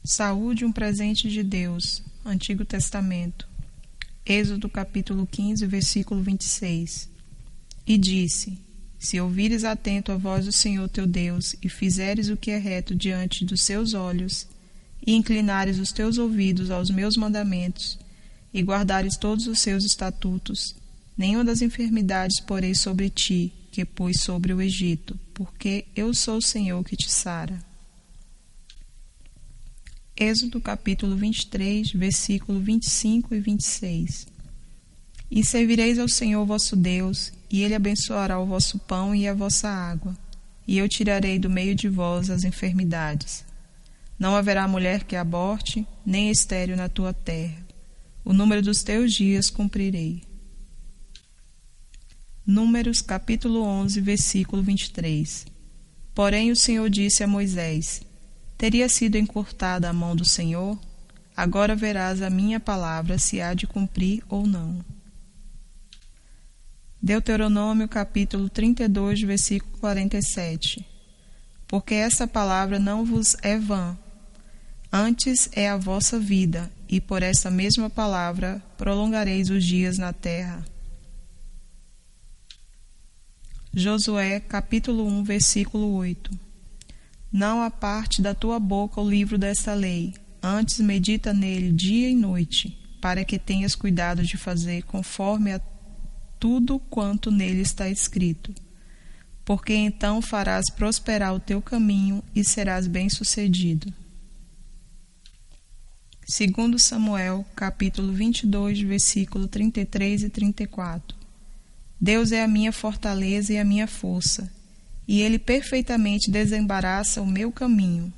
Saúde, um presente de Deus. Antigo Testamento. Êxodo capítulo 15, versículo 26. E disse: Se ouvires atento a voz do Senhor teu Deus, e fizeres o que é reto diante dos seus olhos, e inclinares os teus ouvidos aos meus mandamentos, e guardares todos os seus estatutos, nenhuma das enfermidades porei sobre ti, que pus sobre o Egito, porque eu sou o Senhor que te sara. Êxodo capítulo 23, versículo 25 e 26. E servireis ao Senhor vosso Deus, e Ele abençoará o vosso pão e a vossa água, e eu tirarei do meio de vós as enfermidades. Não haverá mulher que aborte, nem estéril na tua terra. O número dos teus dias cumprirei. Números capítulo 11, versículo 23. Porém o Senhor disse a Moisés: Teria sido encurtada a mão do Senhor? Agora verás a minha palavra se há de cumprir ou não. Deuteronômio capítulo 32, versículo 47. Porque essa palavra não vos é vã, antes é a vossa vida, e por essa mesma palavra prolongareis os dias na terra. Josué capítulo 1, versículo 8. Não aparte da tua boca o livro desta lei, antes medita nele dia e noite, para que tenhas cuidado de fazer conforme a tudo quanto nele está escrito. Porque então farás prosperar o teu caminho e serás bem-sucedido. 2 Samuel, capítulo 22, versículo 33 e 34. Deus é a minha fortaleza e a minha força, e Ele perfeitamente desembaraça o meu caminho.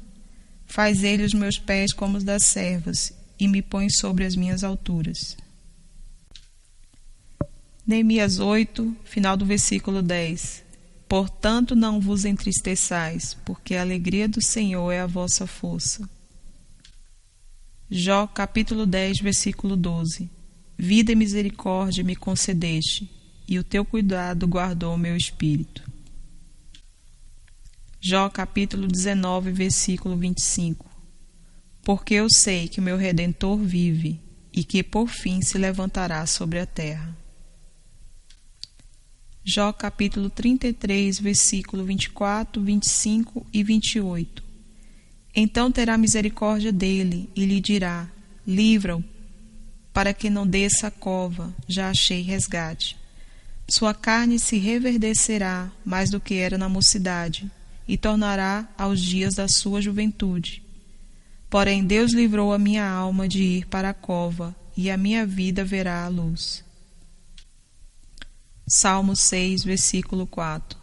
Faz Ele os meus pés como os das servas, e me põe sobre as minhas alturas. Neemias 8, final do versículo 10. Portanto não vos entristeçais, porque a alegria do Senhor é a vossa força. Jó capítulo 10, versículo 12. Vida e misericórdia me concedeste, e o teu cuidado guardou o meu espírito. Jó capítulo 19, versículo 25. Porque eu sei que o meu Redentor vive, e que por fim se levantará sobre a terra. Jó capítulo 33, versículo 24, 25 e 28. Então terá misericórdia dele, e lhe dirá: livra-o, para que não desça a cova, já achei resgate. Sua carne se reverdecerá mais do que era na mocidade, e tornará aos dias da sua juventude. Porém Deus livrou a minha alma de ir para a cova, e a minha vida verá a luz. Salmo 6, versículo 4.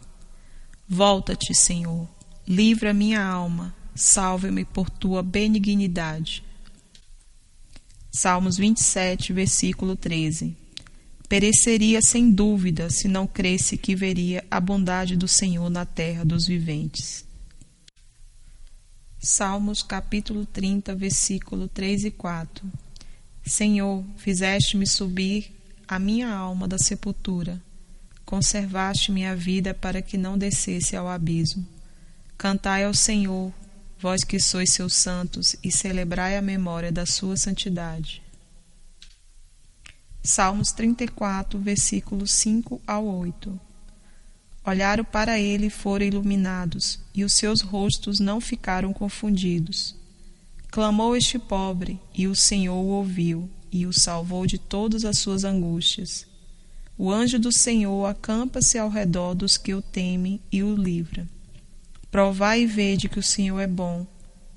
Volta-te, Senhor, livra minha alma, salve-me por tua benignidade. Salmos 27, versículo 13. Pereceria sem dúvida se não cresse que veria a bondade do Senhor na terra dos viventes. Salmos capítulo 30, versículo 3 e 4. Senhor, fizeste-me subir a minha alma da sepultura, conservaste minha vida para que não descesse ao abismo. Cantai ao Senhor, vós que sois seus santos, e celebrai a memória da sua santidade. Salmos 34, versículos 5 ao 8. Olharam para ele e foram iluminados, e os seus rostos não ficaram confundidos. Clamou este pobre, e o Senhor o ouviu, e o salvou de todas as suas angústias. O anjo do Senhor acampa-se ao redor dos que o temem e o livra. Provai e vede que o Senhor é bom,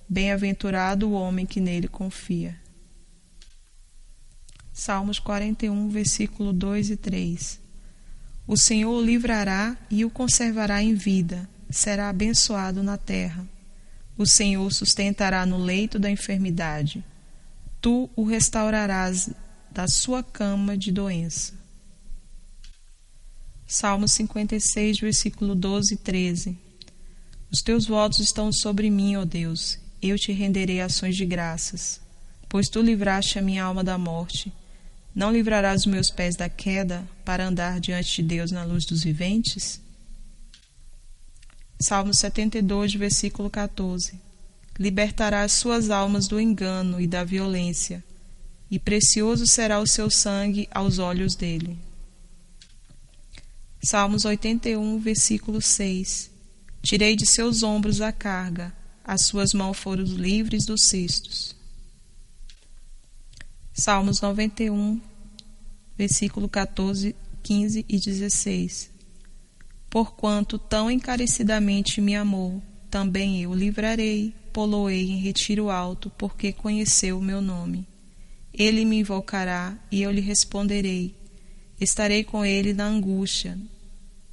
bem-aventurado o homem que nele confia. Salmos 41, versículo 2 e 3. O Senhor o livrará e o conservará em vida, será abençoado na terra. O Senhor o sustentará no leito da enfermidade. Tu o restaurarás da sua cama de doença. Salmo 56, versículo 12 e 13. Os teus votos estão sobre mim, ó Deus, eu te renderei ações de graças, pois tu livraste a minha alma da morte. Não livrarás os meus pés da queda, para andar diante de Deus na luz dos viventes? Salmo 72, versículo 14. libertará as suas almas do engano e da violência, e precioso será o seu sangue aos olhos dele. Salmos 81, versículo 6. Tirei de seus ombros a carga, as suas mãos foram livres dos cestos. Salmos 91, versículo 14, 15 e 16. Porquanto tão encarecidamente me amou, também eu o livrarei, pô-lo-ei em retiro alto, porque conheceu o meu nome. Ele me invocará, e eu lhe responderei. Estarei com ele na angústia.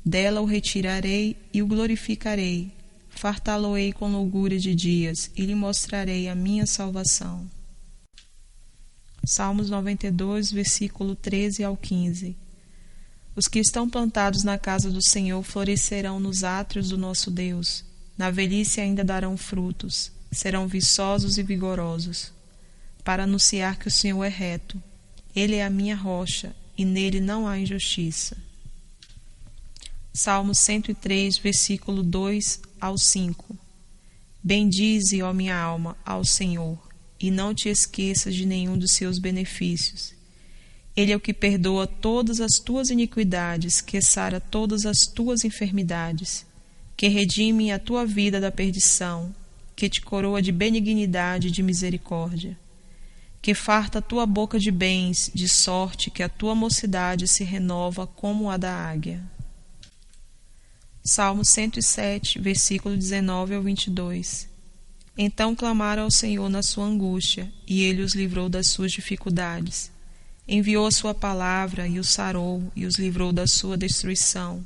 Dela o retirarei e o glorificarei. Fartá-lo-ei com longura de dias, e lhe mostrarei a minha salvação. Salmos 92, versículo 13 ao 15. Os que estão plantados na casa do Senhor florescerão nos átrios do nosso Deus. Na velhice ainda darão frutos, serão viçosos e vigorosos, para anunciar que o Senhor é reto. Ele é a minha rocha, e nele não há injustiça. Salmo 103, versículo 2 ao 5. Bendize, ó minha alma, ao Senhor, e não te esqueças de nenhum dos seus benefícios. Ele é o que perdoa todas as tuas iniquidades, que sara todas as tuas enfermidades, que redime a tua vida da perdição, que te coroa de benignidade e de misericórdia, que farta a tua boca de bens, de sorte que a tua mocidade se renova como a da águia. Salmo 107, versículo 19 ao 22. Então clamaram ao Senhor na sua angústia, e ele os livrou das suas dificuldades. Enviou a sua palavra e os sarou, e os livrou da sua destruição.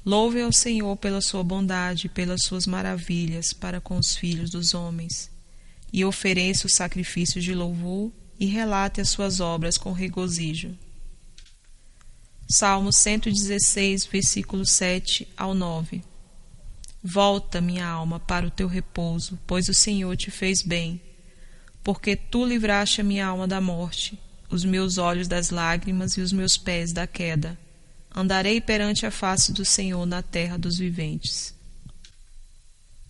Louve ao Senhor pela sua bondade e pelas suas maravilhas para com os filhos dos homens. E ofereça os sacrifícios de louvor e relate as suas obras com regozijo. Salmo 116, versículo 7 ao 9. Volta, minha alma, para o teu repouso, pois o Senhor te fez bem. Porque tu livraste a minha alma da morte, os meus olhos das lágrimas e os meus pés da queda. Andarei perante a face do Senhor na terra dos viventes.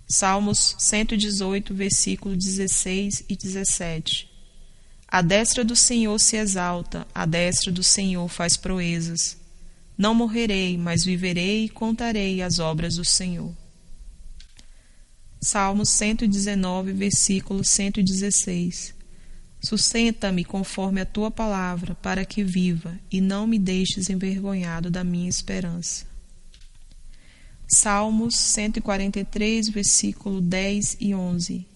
Salmos 118, versículo 16 e 17. A destra do Senhor se exalta, a destra do Senhor faz proezas. Não morrerei, mas viverei e contarei as obras do Senhor. Salmos 119, versículo 116. Sustenta-me conforme a tua palavra, para que viva, e não me deixes envergonhado da minha esperança. Salmos 143, versículo 10 e 11.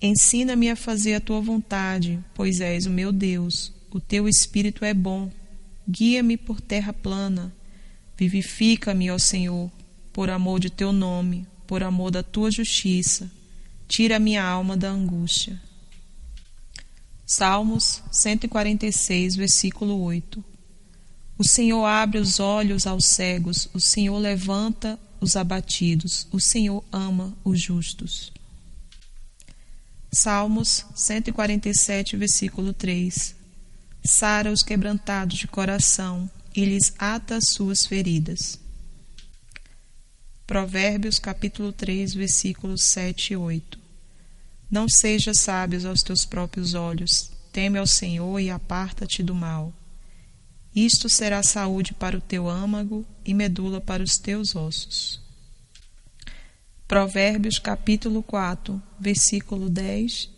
Ensina-me a fazer a tua vontade, pois és o meu Deus. O teu espírito é bom. Guia-me por terra plana. Vivifica-me, ó Senhor, por amor de teu nome, por amor da tua justiça. Tira a minha alma da angústia. Salmos 146, versículo 8. O Senhor abre os olhos aos cegos, o Senhor levanta os abatidos, o Senhor ama os justos. Salmos 147, versículo 3. Sara os quebrantados de coração e lhes ata as suas feridas. Provérbios, capítulo 3, versículos 7 e 8. Não sejas sábios aos teus próprios olhos, teme ao Senhor e aparta-te do mal. Isto será saúde para o teu âmago e medula para os teus ossos. Provérbios capítulo 4, versículo 10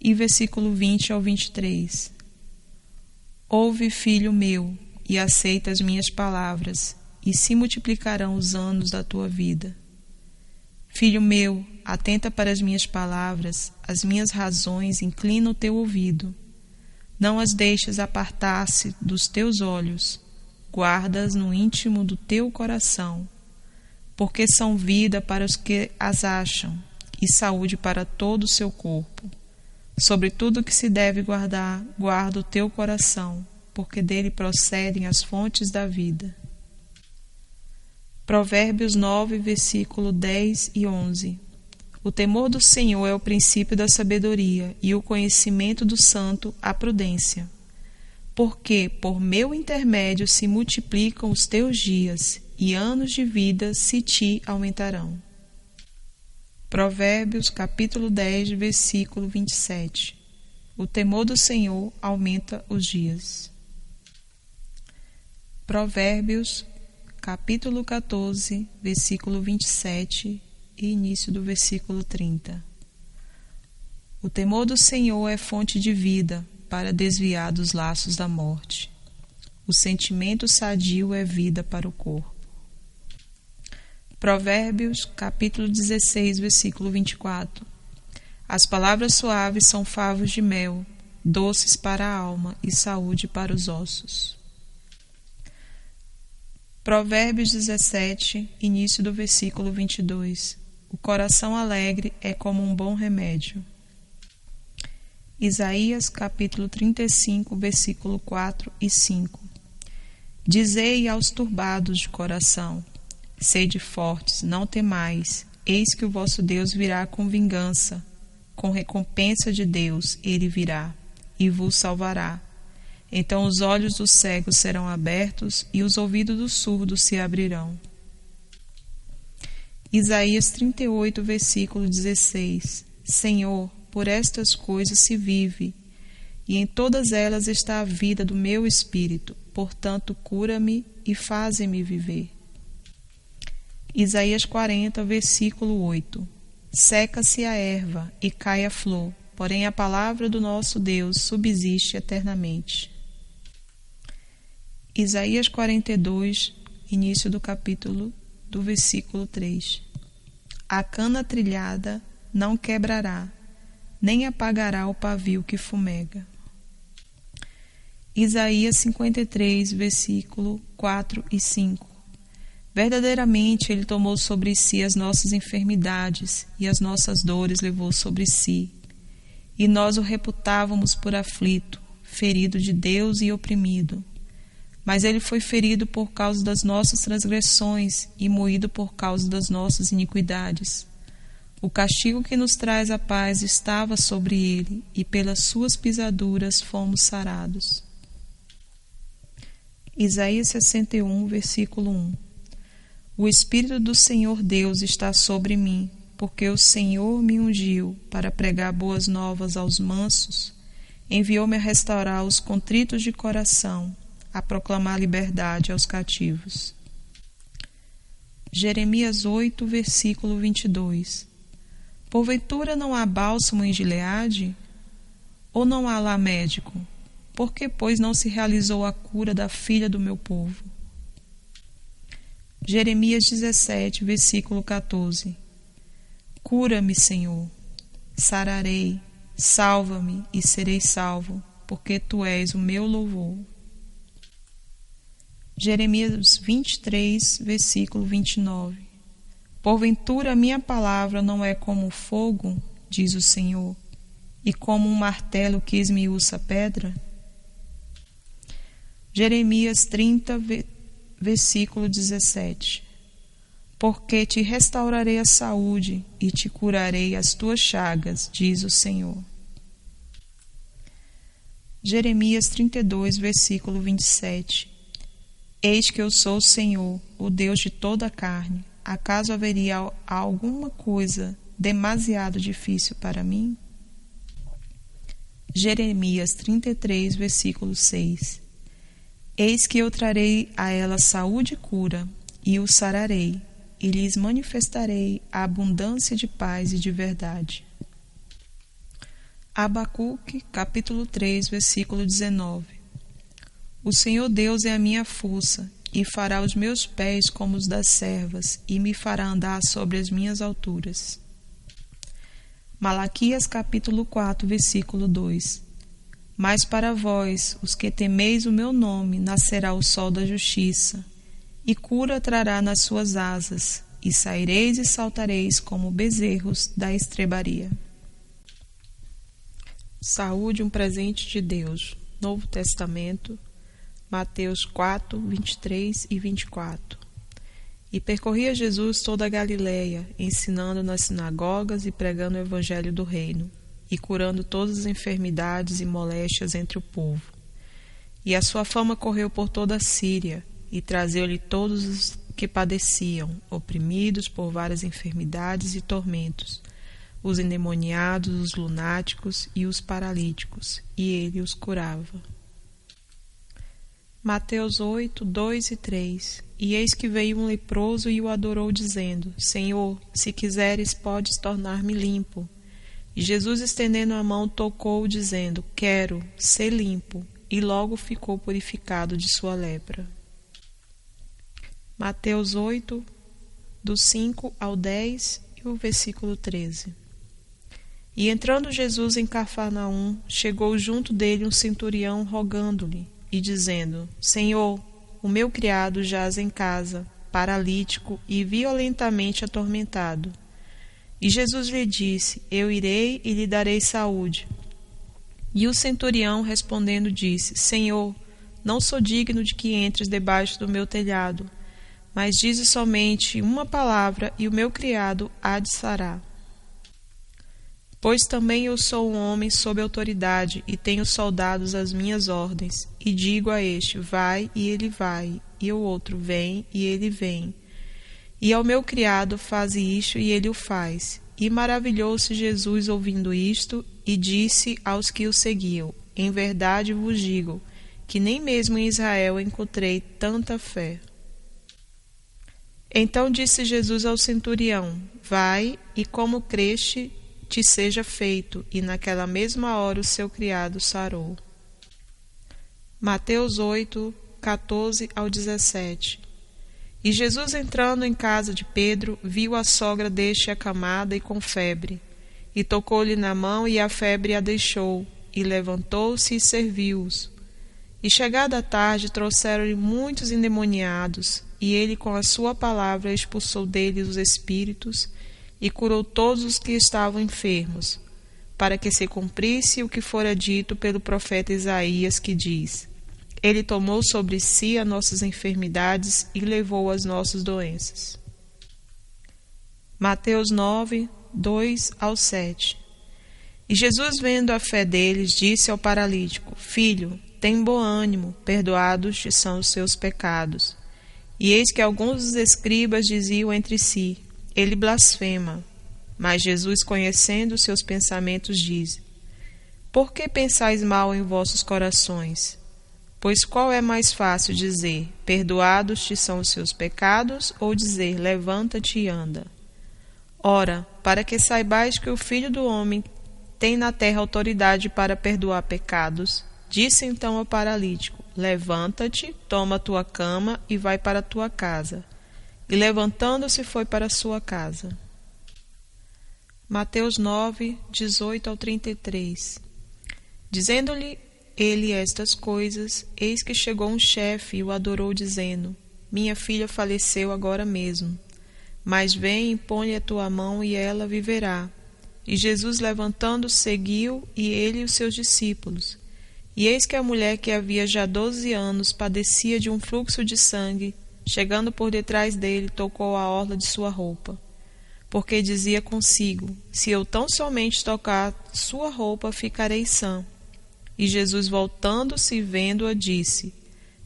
e versículo 20 ao 23. Ouve, filho meu, e aceita as minhas palavras, e se multiplicarão os anos da tua vida. Filho meu, atenta para as minhas palavras, as minhas razões, inclina o teu ouvido. Não as deixes apartar-se dos teus olhos, guarda-as no íntimo do teu coração, porque são vida para os que as acham e saúde para todo o seu corpo. Sobre tudo que se deve guardar, guarda o teu coração, porque dele procedem as fontes da vida. Provérbios 9, versículo 10 e 11. O temor do Senhor é o princípio da sabedoria, e o conhecimento do santo a prudência. Porque por meu intermédio se multiplicam os teus dias, e anos de vida se te aumentarão. Provérbios capítulo 10, versículo 27. O temor do Senhor aumenta os dias. Provérbios capítulo 14, versículo 27 e início do versículo 30. O temor do Senhor é fonte de vida para desviar dos laços da morte. O sentimento sadio é vida para o corpo. Provérbios capítulo 16, versículo 24. As palavras suaves são favos de mel, doces para a alma e saúde para os ossos. Provérbios 17, início do versículo 22. O coração alegre é como um bom remédio. Isaías capítulo 35, versículo 4 e 5. Dizei aos turbados de coração: sede fortes, não temais, eis que o vosso Deus virá com vingança, com recompensa de Deus ele virá, e vos salvará. Então os olhos dos cegos serão abertos e os ouvidos dos surdos se abrirão. Isaías 38, versículo 16. Senhor, por estas coisas se vive, e em todas elas está a vida do meu espírito, portanto cura-me e faze-me viver. Isaías 40, versículo 8. Seca-se a erva e cai a flor, porém a palavra do nosso Deus subsiste eternamente. Isaías 42, início do capítulo do versículo 3. A cana trilhada não quebrará, nem apagará o pavio que fumega. Isaías 53, versículo 4 e 5. Verdadeiramente ele tomou sobre si as nossas enfermidades e as nossas dores levou sobre si. E nós o reputávamos por aflito, ferido de Deus e oprimido. Mas ele foi ferido por causa das nossas transgressões e moído por causa das nossas iniquidades. O castigo que nos traz a paz estava sobre ele, e pelas suas pisaduras fomos sarados. Isaías 61, versículo 1. O Espírito do Senhor Deus está sobre mim, porque o Senhor me ungiu para pregar boas novas aos mansos, enviou-me a restaurar os contritos de coração, a proclamar liberdade aos cativos. Jeremias 8, versículo 22. Porventura não há bálsamo em Gileade? Ou não há lá médico? Por que, pois, não se realizou a cura da filha do meu povo? Jeremias 17, versículo 14. Cura-me, Senhor, sararei, salva-me e serei salvo, porque tu és o meu louvor. Jeremias 23, versículo 29. Porventura a minha palavra não é como fogo, diz o Senhor, e como um martelo que esmiuça a pedra? Jeremias 30, versículo 17. Porque te restaurarei a saúde e te curarei as tuas chagas, diz o Senhor. Jeremias 32, versículo 27. Eis que eu sou o Senhor, o Deus de toda a carne. Acaso haveria alguma coisa demasiado difícil para mim? Jeremias 33, versículo 6. Eis que eu trarei a ela saúde e cura, e o sararei, e lhes manifestarei a abundância de paz e de verdade. Abacuque, capítulo 3, versículo 19. O Senhor Deus é a minha força, e fará os meus pés como os das servas, e me fará andar sobre as minhas alturas. Malaquias capítulo 4, versículo 2. Mas para vós, os que temeis o meu nome, nascerá o sol da justiça, e cura trará nas suas asas, e saireis e saltareis como bezerros da estrebaria. Saúde, um presente de Deus. Novo Testamento, Mateus 4, 23 e 24. E percorria Jesus toda a Galileia, ensinando nas sinagogas e pregando o evangelho do reino, e curando todas as enfermidades e moléstias entre o povo. E a sua fama correu por toda a Síria, e trazeu-lhe todos os que padeciam, oprimidos por várias enfermidades e tormentos, os endemoniados, os lunáticos e os paralíticos, e ele os curava. Mateus 8, 2 e 3. E eis que veio um leproso e o adorou, dizendo: Senhor, se quiseres, podes tornar-me limpo. E Jesus, estendendo a mão, tocou-o, dizendo: Quero, ser limpo. E logo ficou purificado de sua lepra. Mateus 8, do 5 ao 10 e o versículo 13. E entrando Jesus em Cafarnaum, chegou junto dele um centurião, rogando-lhe e dizendo: Senhor, o meu criado jaz em casa, paralítico e violentamente atormentado. E Jesus lhe disse: Eu irei e lhe darei saúde. E o centurião, respondendo, disse: Senhor, não sou digno de que entres debaixo do meu telhado, mas dize somente uma palavra, e o meu criado há de sarar. Pois também eu sou um homem sob autoridade, e tenho soldados às minhas ordens, e digo a este: vai, e ele vai, e ao outro: vem, e ele vem. E ao meu criado: faze isto, e ele o faz. E maravilhou-se Jesus ouvindo isto, e disse aos que o seguiam: Em verdade vos digo, que nem mesmo em Israel encontrei tanta fé. Então disse Jesus ao centurião: vai, e como creste, te seja feito. E naquela mesma hora o seu criado sarou. Mateus 8, 14 ao 17. E Jesus, entrando em casa de Pedro, viu a sogra deste acamada e com febre, e tocou-lhe na mão, e a febre a deixou, e levantou-se e serviu-os. E chegada a tarde, trouxeram-lhe muitos endemoniados, e ele com a sua palavra expulsou deles os espíritos, e curou todos os que estavam enfermos, para que se cumprisse o que fora dito pelo profeta Isaías, que diz: Ele tomou sobre si as nossas enfermidades e levou as nossas doenças. Mateus 9, 2 ao 7. E Jesus, vendo a fé deles, disse ao paralítico: Filho, tem bom ânimo, perdoados te são os seus pecados. E eis que alguns dos escribas diziam entre si: Ele blasfema. Mas Jesus, conhecendo os seus pensamentos, diz: Por que pensais mal em vossos corações? Pois qual é mais fácil dizer: perdoados te são os seus pecados, ou dizer: levanta-te e anda? Ora, para que saibais que o Filho do Homem tem na terra autoridade para perdoar pecados, disse então ao paralítico: levanta-te, toma a tua cama e vai para a tua casa. E levantando-se foi para a sua casa. Mateus 9, 18 ao 33. Dizendo-lhe ele estas coisas, eis que chegou um chefe e o adorou, dizendo: Minha filha faleceu agora mesmo, mas vem e põe-lhe a tua mão e ela viverá. E Jesus, levantando, seguiu, e ele e os seus discípulos. E eis que a mulher, que havia já 12 anos padecia de um fluxo de sangue, chegando por detrás dele, tocou a orla de sua roupa, porque dizia consigo: se eu tão somente tocar sua roupa, ficarei sã. E Jesus, voltando-se e vendo-a, disse: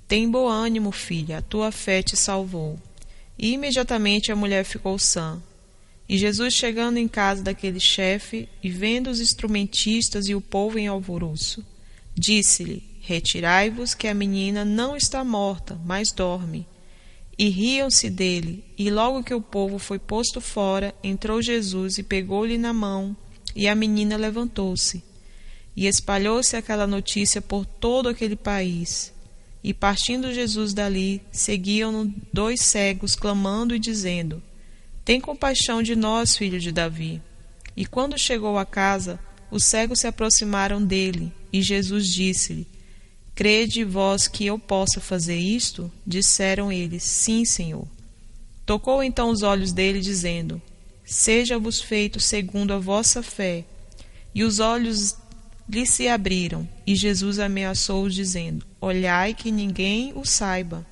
Tem bom ânimo, filha, a tua fé te salvou. E imediatamente a mulher ficou sã. E Jesus, chegando em casa daquele chefe, e vendo os instrumentistas e o povo em alvoroço, disse-lhe: Retirai-vos, que a menina não está morta, mas dorme. E riam-se dele. E logo que o povo foi posto fora, entrou Jesus e pegou-lhe na mão, e a menina levantou-se. E espalhou-se aquela notícia por todo aquele país. E partindo Jesus dali, seguiam-no 2 cegos, clamando e dizendo: Tem compaixão de nós, filho de Davi. E quando chegou à casa, os cegos se aproximaram dele, e Jesus disse-lhe: Crede vós que eu possa fazer isto? Disseram eles: Sim, Senhor. Tocou então os olhos dele, dizendo: Seja-vos feito segundo a vossa fé. E os olhos lhe se abriram, e Jesus ameaçou-os, dizendo: Olhai que ninguém o saiba.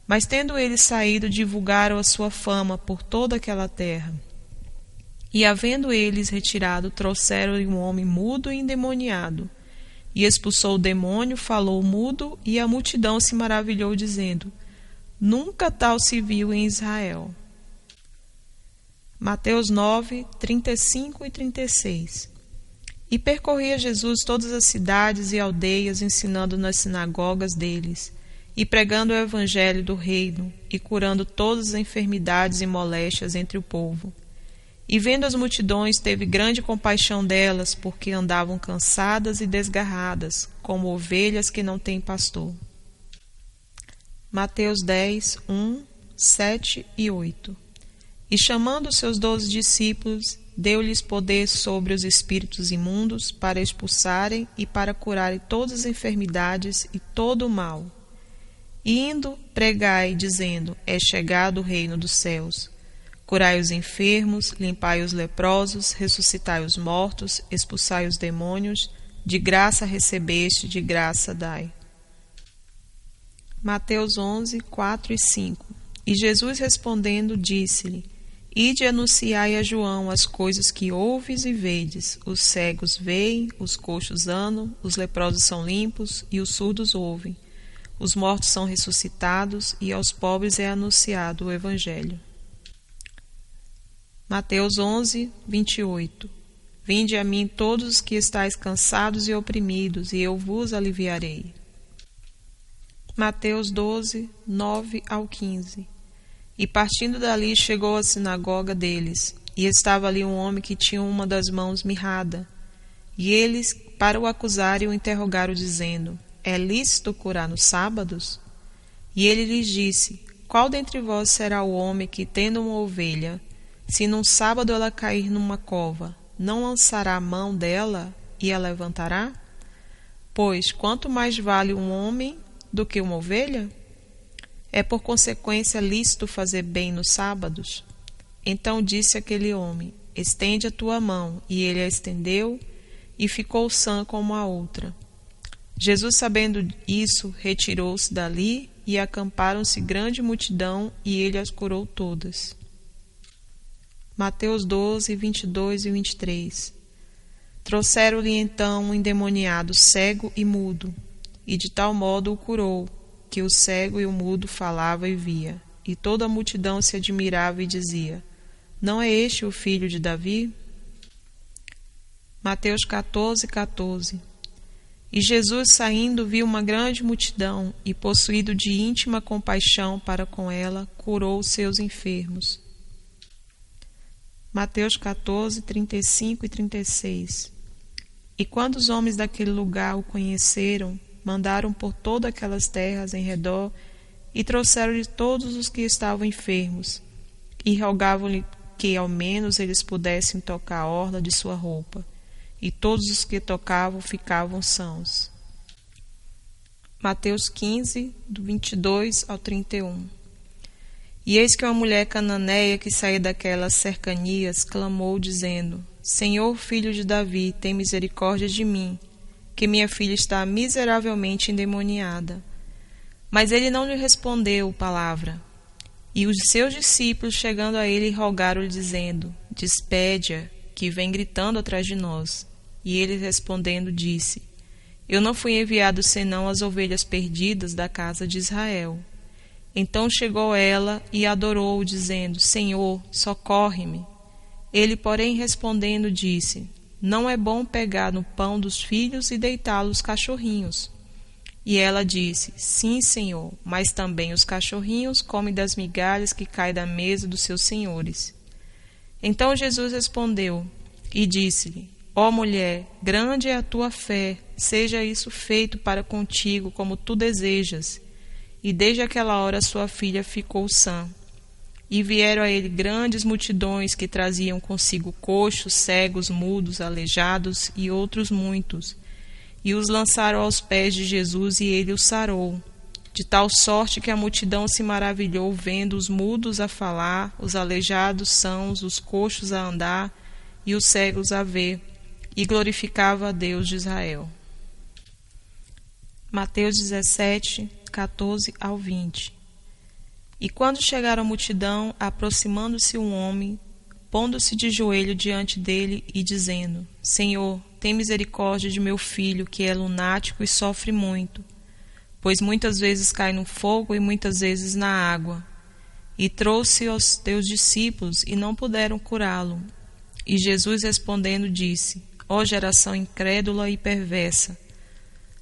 Mas tendo eles saído, divulgaram a sua fama por toda aquela terra. E havendo eles retirado, trouxeram-lhe um homem mudo e endemoniado. E expulsou o demônio, falou mudo, e a multidão se maravilhou, dizendo: Nunca tal se viu em Israel. Mateus 9, 35 e 36. E percorria Jesus todas as cidades e aldeias, ensinando nas sinagogas deles, e pregando o evangelho do reino, e curando todas as enfermidades e moléstias entre o povo. E vendo as multidões, teve grande compaixão delas, porque andavam cansadas e desgarradas, como ovelhas que não têm pastor. Mateus 10, 1, 7 e 8. E chamando os seus 12 discípulos, deu-lhes poder sobre os espíritos imundos, para expulsarem e para curarem todas as enfermidades e todo o mal. E indo, pregai, dizendo: é chegado o reino dos céus. Curai os enfermos, limpai os leprosos, ressuscitai os mortos, expulsai os demônios, de graça recebeste, de graça dai. Mateus 11, 4 e 5. E Jesus respondendo disse-lhe: ide anunciai a João as coisas que ouves e vedes. Os cegos veem, os coxos andam, os leprosos são limpos e os surdos ouvem. Os mortos são ressuscitados e aos pobres é anunciado o Evangelho. Mateus 11, 28. Vinde a mim todos os que estáis cansados e oprimidos, e eu vos aliviarei. Mateus 12, 9 ao 15. E partindo dali chegou à sinagoga deles, e estava ali um homem que tinha uma das mãos mirrada. E eles, para o acusarem, o interrogaram, dizendo: é lícito curar nos sábados? E ele lhes disse: qual dentre vós será o homem que, tendo uma ovelha, se num sábado ela cair numa cova, não lançará a mão dela e a levantará? Pois quanto mais vale um homem do que uma ovelha? É por consequência lícito fazer bem nos sábados? Então disse aquele homem: estende a tua mão. E ele a estendeu, e ficou sã como a outra. Jesus, sabendo isso, retirou-se dali, e acamparam-se grande multidão, e ele as curou todas. Mateus 12, 22 e 23. Trouxeram-lhe então um endemoniado cego e mudo, e de tal modo o curou, que o cego e o mudo falava e via. E toda a multidão se admirava e dizia: não é este o filho de Davi? Mateus 14, 14. E Jesus, saindo, viu uma grande multidão, e possuído de íntima compaixão para com ela, curou os seus enfermos. Mateus 14, 35 e 36. E quando os homens daquele lugar o conheceram, mandaram por todas aquelas terras em redor, e trouxeram-lhe todos os que estavam enfermos, e rogavam-lhe que ao menos eles pudessem tocar a orla de sua roupa, e todos os que tocavam ficavam sãos. Mateus 15, do 22 ao 31. E eis que uma mulher cananeia que saía daquelas cercanias clamou, dizendo: Senhor, filho de Davi, tem misericórdia de mim, que minha filha está miseravelmente endemoniada. Mas ele não lhe respondeu palavra. E os seus discípulos, chegando a ele, rogaram-lhe, dizendo: Despede-a, que vem gritando atrás de nós. E ele, respondendo, disse: Eu não fui enviado senão às ovelhas perdidas da casa de Israel. Então chegou ela e adorou-o, dizendo: Senhor, socorre-me. Ele, porém, respondendo, disse: Não é bom pegar no pão dos filhos e deitá-lo aos cachorrinhos. E ela disse: Sim, Senhor, mas também os cachorrinhos comem das migalhas que caem da mesa dos seus senhores. Então Jesus respondeu e disse-lhe: Ó mulher, grande é a tua fé, seja isso feito para contigo como tu desejas. E desde aquela hora sua filha ficou sã. E vieram a ele grandes multidões que traziam consigo coxos, cegos, mudos, aleijados e outros muitos. E os lançaram aos pés de Jesus e ele os sarou. De tal sorte que a multidão se maravilhou vendo os mudos a falar, os aleijados sãos, os coxos a andar e os cegos a ver, e glorificava a Deus de Israel. Mateus 17, 14 ao 20. E quando chegaram a multidão, aproximando-se um homem, pondo-se de joelho diante dele e dizendo: Senhor, tem misericórdia de meu filho, que é lunático e sofre muito, pois muitas vezes cai no fogo e muitas vezes na água. E trouxe aos teus discípulos, e não puderam curá-lo. E Jesus respondendo disse: Ó geração incrédula e perversa,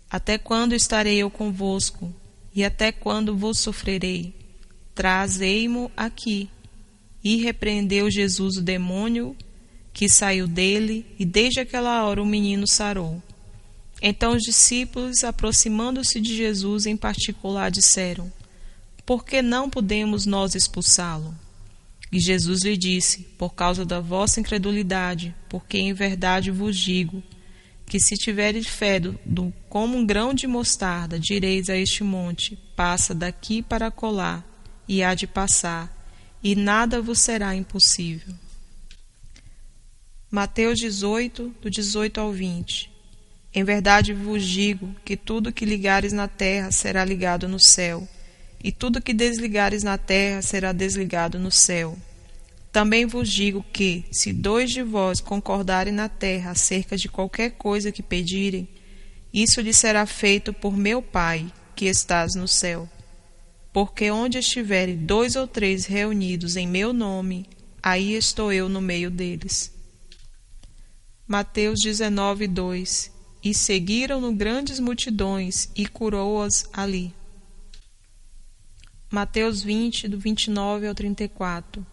até quando estarei eu convosco? E até quando vos sofrerei? Trazei-mo aqui. E repreendeu Jesus o demônio que saiu dele, e desde aquela hora o menino sarou. Então os discípulos, aproximando-se de Jesus em particular, disseram: Por que não podemos nós expulsá-lo? E Jesus lhe disse: Por causa da vossa incredulidade, porque em verdade vos digo, que se tiveres fé como um grão de mostarda, direis a este monte: passa daqui para acolá, e há de passar, e nada vos será impossível. Mateus 18, do 18 ao 20. Em verdade vos digo que tudo que ligares na terra será ligado no céu, e tudo que desligares na terra será desligado no céu. Também vos digo que, se 2 de vós concordarem na terra acerca de qualquer coisa que pedirem, isso lhe será feito por meu Pai, que estás no céu. Porque onde estiverem 2 ou 3 reunidos em meu nome, aí estou eu no meio deles. Mateus 19, 2. E seguiram-no grandes multidões, e curou-as ali. Mateus 20, do 29 ao 34.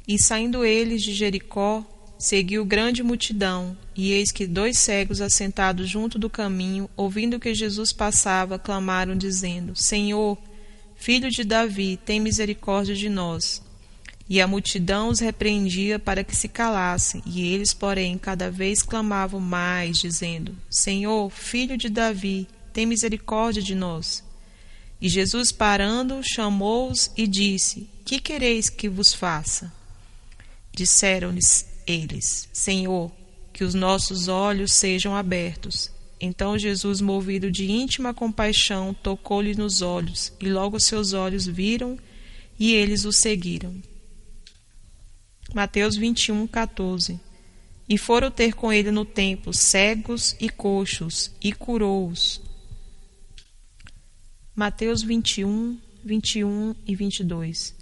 E saindo eles de Jericó, seguiu grande multidão, e eis que 2 cegos assentados junto do caminho, ouvindo que Jesus passava, clamaram, dizendo: Senhor, Filho de Davi, tem misericórdia de nós. E a multidão os repreendia para que se calassem, e eles, porém, cada vez clamavam mais, dizendo: Senhor, Filho de Davi, tem misericórdia de nós. E Jesus, parando, chamou-os e disse: Que quereis que vos faça? Disseram-lhes eles: Senhor, que os nossos olhos sejam abertos. Então Jesus, movido de íntima compaixão, tocou-lhe nos olhos, e logo seus olhos viram, e eles o seguiram. Mateus 21, 14. E foram ter com ele no templo cegos e coxos, e curou-os. Mateus 21, 21 e 22.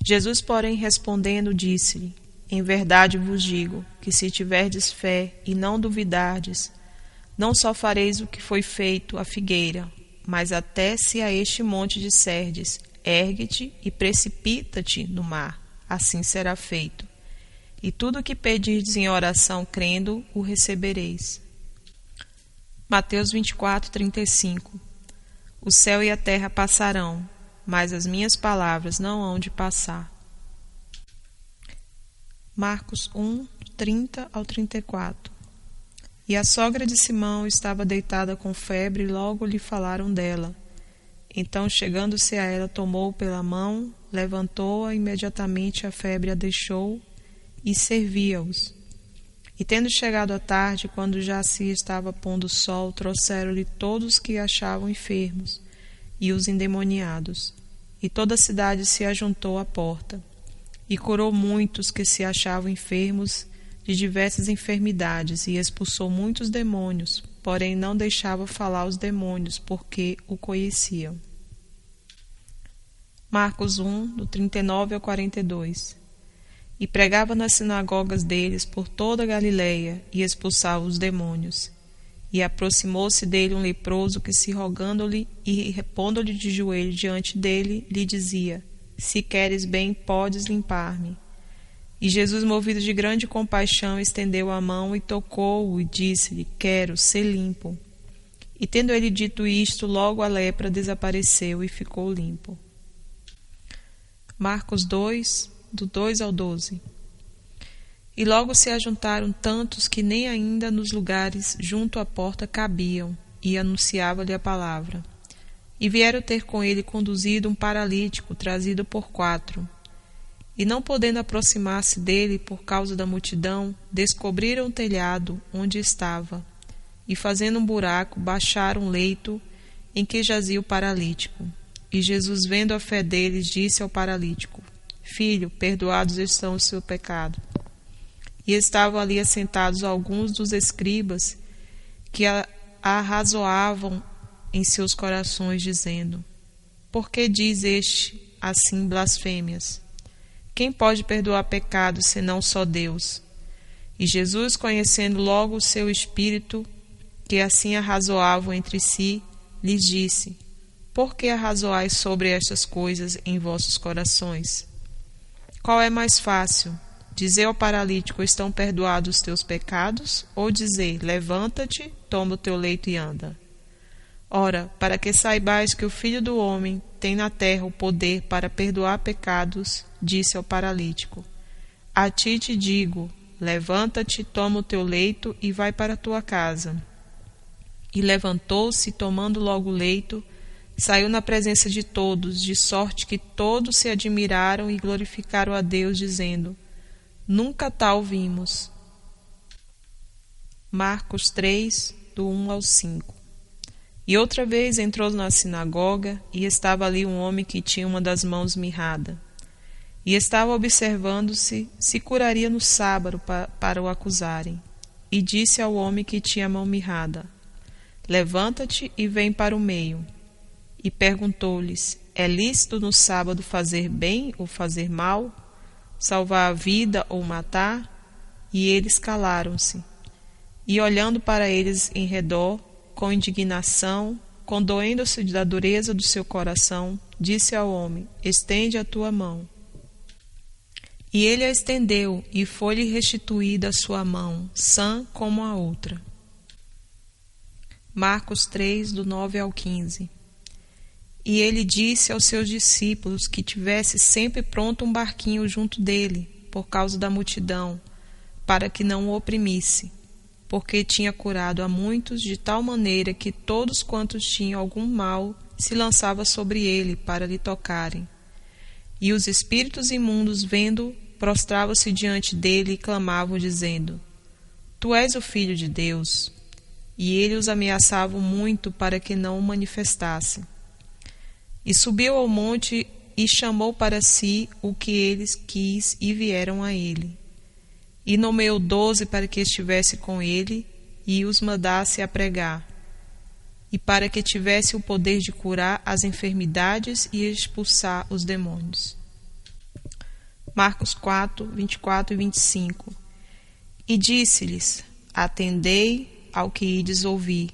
Jesus, porém, respondendo, disse-lhe: Em verdade vos digo, que se tiverdes fé e não duvidardes, não só fareis o que foi feito à figueira, mas até se a este monte disserdes: ergue-te e precipita-te no mar, assim será feito. E tudo o que pedirdes em oração crendo, o recebereis. Mateus 24, 35. O céu e a terra passarão, mas as minhas palavras não hão de passar. Marcos 1, 30 ao 34. E a sogra de Simão estava deitada com febre, e logo lhe falaram dela. Então, chegando-se a ela, tomou-o pela mão, levantou-a, imediatamente a febre a deixou, e servia-os. E tendo chegado a tarde, quando já se estava pondo o sol, trouxeram-lhe todos que achavam enfermos, e os endemoniados. E toda a cidade se ajuntou à porta. E curou muitos que se achavam enfermos de diversas enfermidades, e expulsou muitos demônios, porém não deixava falar os demônios, porque o conheciam. Marcos 1, do 39 ao 42. E pregava nas sinagogas deles por toda a Galileia, e expulsava os demônios. E aproximou-se dele um leproso que, se rogando-lhe e repondo-lhe de joelho diante dele, lhe dizia: Se queres bem, podes limpar-me. E Jesus, movido de grande compaixão, estendeu a mão e tocou-o, e disse-lhe: Quero, ser limpo. E tendo ele dito isto, logo a lepra desapareceu e ficou limpo. Marcos 2, do 2 ao 12. E logo se ajuntaram tantos que nem ainda nos lugares junto à porta cabiam, e anunciava-lhe a palavra. E vieram ter com ele conduzido um paralítico, trazido por 4. E não podendo aproximar-se dele por causa da multidão, descobriram o telhado onde estava, e fazendo um buraco, baixaram o leito em que jazia o paralítico. E Jesus, vendo a fé deles, disse ao paralítico: Filho, perdoados estão os seus pecados. E estavam ali assentados alguns dos escribas que arrazoavam em seus corações, dizendo: Por que diz este assim blasfêmias? Quem pode perdoar pecados senão só Deus? E Jesus, conhecendo logo o seu espírito, que assim arrazoavam entre si, lhes disse: Por que arrazoais sobre estas coisas em vossos corações? Qual é mais fácil, dizer ao paralítico: Estão perdoados os teus pecados? Ou dizer: Levanta-te, toma o teu leito e anda? Ora, para que saibais que o Filho do Homem tem na terra o poder para perdoar pecados, disse ao paralítico: A ti te digo, levanta-te, toma o teu leito e vai para a tua casa. E levantou-se, tomando logo o leito, saiu na presença de todos, de sorte que todos se admiraram e glorificaram a Deus, dizendo: Nunca tal vimos. Marcos 3, do 1 ao 5. E outra vez entrou na sinagoga, e estava ali um homem que tinha uma das mãos mirrada. E estava observando-se se curaria no sábado para o acusarem. E disse ao homem que tinha a mão mirrada: Levanta-te e vem para o meio. E perguntou-lhes: É lícito no sábado fazer bem ou fazer mal? Salvar a vida ou matar? E eles calaram-se. E olhando para eles em redor, com indignação, condoendo-se da dureza do seu coração, disse ao homem: Estende a tua mão. E ele a estendeu, e foi-lhe restituída a sua mão, sã como a outra. Marcos 3, do 9 ao 15. E ele disse aos seus discípulos que tivesse sempre pronto um barquinho junto dele, por causa da multidão, para que não o oprimisse, porque tinha curado a muitos de tal maneira que todos quantos tinham algum mal se lançavam sobre ele para lhe tocarem. E os espíritos imundos, vendo, prostravam-se diante dele e clamavam, dizendo: Tu és o Filho de Deus. E ele os ameaçava muito para que não o manifestasse. E subiu ao monte e chamou para si o que eles quis, e vieram a ele. E nomeou 12 para que estivesse com ele e os mandasse a pregar, e para que tivesse o poder de curar as enfermidades e expulsar os demônios. Marcos 4, 24 e 25. E disse-lhes: Atendei ao que ides ouvir.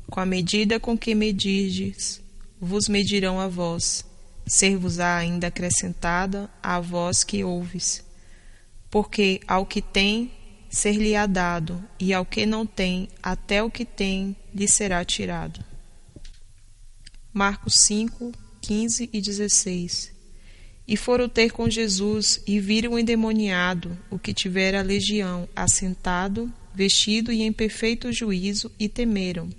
Com a medida com que medirdes, vos medirão a vós. Ser-vos-á ainda acrescentada a vós que ouves. Porque ao que tem, ser-lhe-á dado, e ao que não tem, até o que tem, lhe será tirado. Marcos 5, 15 e 16. E foram ter com Jesus, e viram o endemoniado, o que tivera a legião, assentado, vestido e em perfeito juízo, e temeram.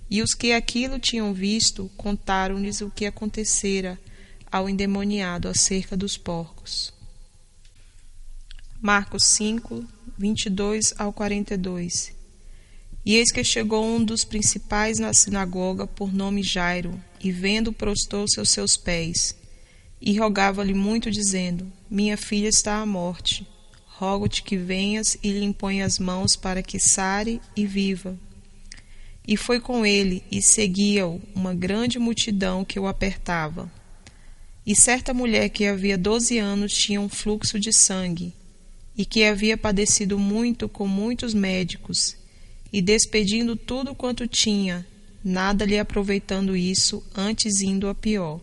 E os que aquilo tinham visto, contaram-lhes o que acontecera ao endemoniado acerca dos porcos. Marcos 5, 22 ao 42. E eis que chegou um dos principais na sinagoga, por nome Jairo, e vendo, prostou-se aos seus pés, e rogava-lhe muito, dizendo: Minha filha está à morte. Rogo-te que venhas e lhe impõe as mãos para que sare e viva. E foi com ele, e seguia-o uma grande multidão que o apertava. E certa mulher que havia 12 anos tinha um fluxo de sangue, e que havia padecido muito com muitos médicos, e despedindo tudo quanto tinha, nada lhe aproveitando isso, antes indo a pior.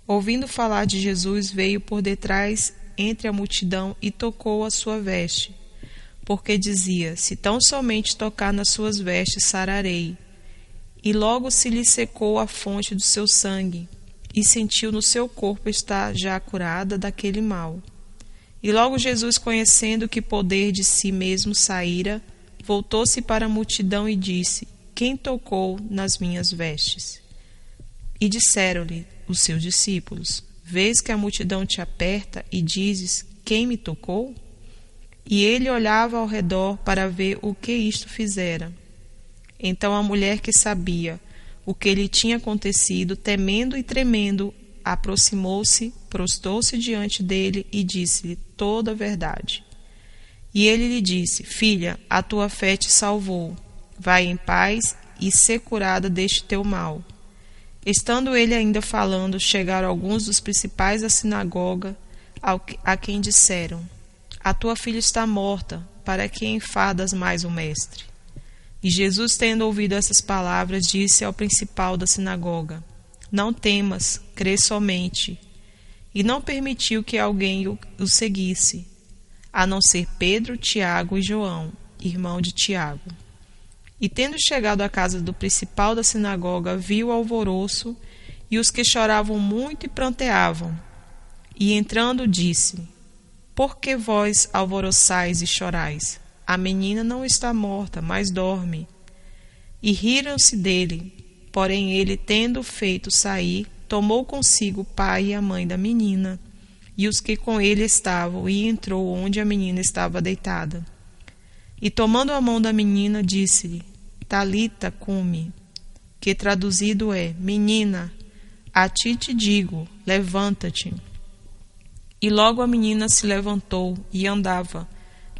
Ouvindo falar de Jesus, veio por detrás entre a multidão e tocou a sua veste, porque dizia: Se tão somente tocar nas suas vestes, sararei. E logo se lhe secou a fonte do seu sangue, e sentiu no seu corpo estar já curada daquele mal. E logo Jesus, conhecendo que poder de si mesmo saíra, voltou-se para a multidão e disse: Quem tocou nas minhas vestes? E disseram-lhe os seus discípulos: Vês que a multidão te aperta e dizes: Quem me tocou? E ele olhava ao redor para ver o que isto fizera. Então a mulher, que sabia o que lhe tinha acontecido, temendo e tremendo, aproximou-se, prostou-se diante dele e disse-lhe toda a verdade. E ele lhe disse: Filha, a tua fé te salvou. Vai em paz e sê curada deste teu mal. Estando ele ainda falando, chegaram alguns dos principais da sinagoga, a quem disseram: A tua filha está morta, para que enfadas mais o mestre? E Jesus, tendo ouvido essas palavras, disse ao principal da sinagoga: Não temas, crê somente. E não permitiu que alguém o seguisse, a não ser Pedro, Tiago e João, irmão de Tiago. E tendo chegado à casa do principal da sinagoga, viu o alvoroço e os que choravam muito e pranteavam. E entrando disse: Por que vós alvoroçais e chorais? A menina não está morta, mas dorme. E riram-se dele. Porém ele, tendo feito sair, tomou consigo o pai e a mãe da menina, e os que com ele estavam, e entrou onde a menina estava deitada. E tomando a mão da menina, disse-lhe: Talita cumi, que traduzido é: Menina, a ti te digo, levanta-te. E logo a menina se levantou e andava,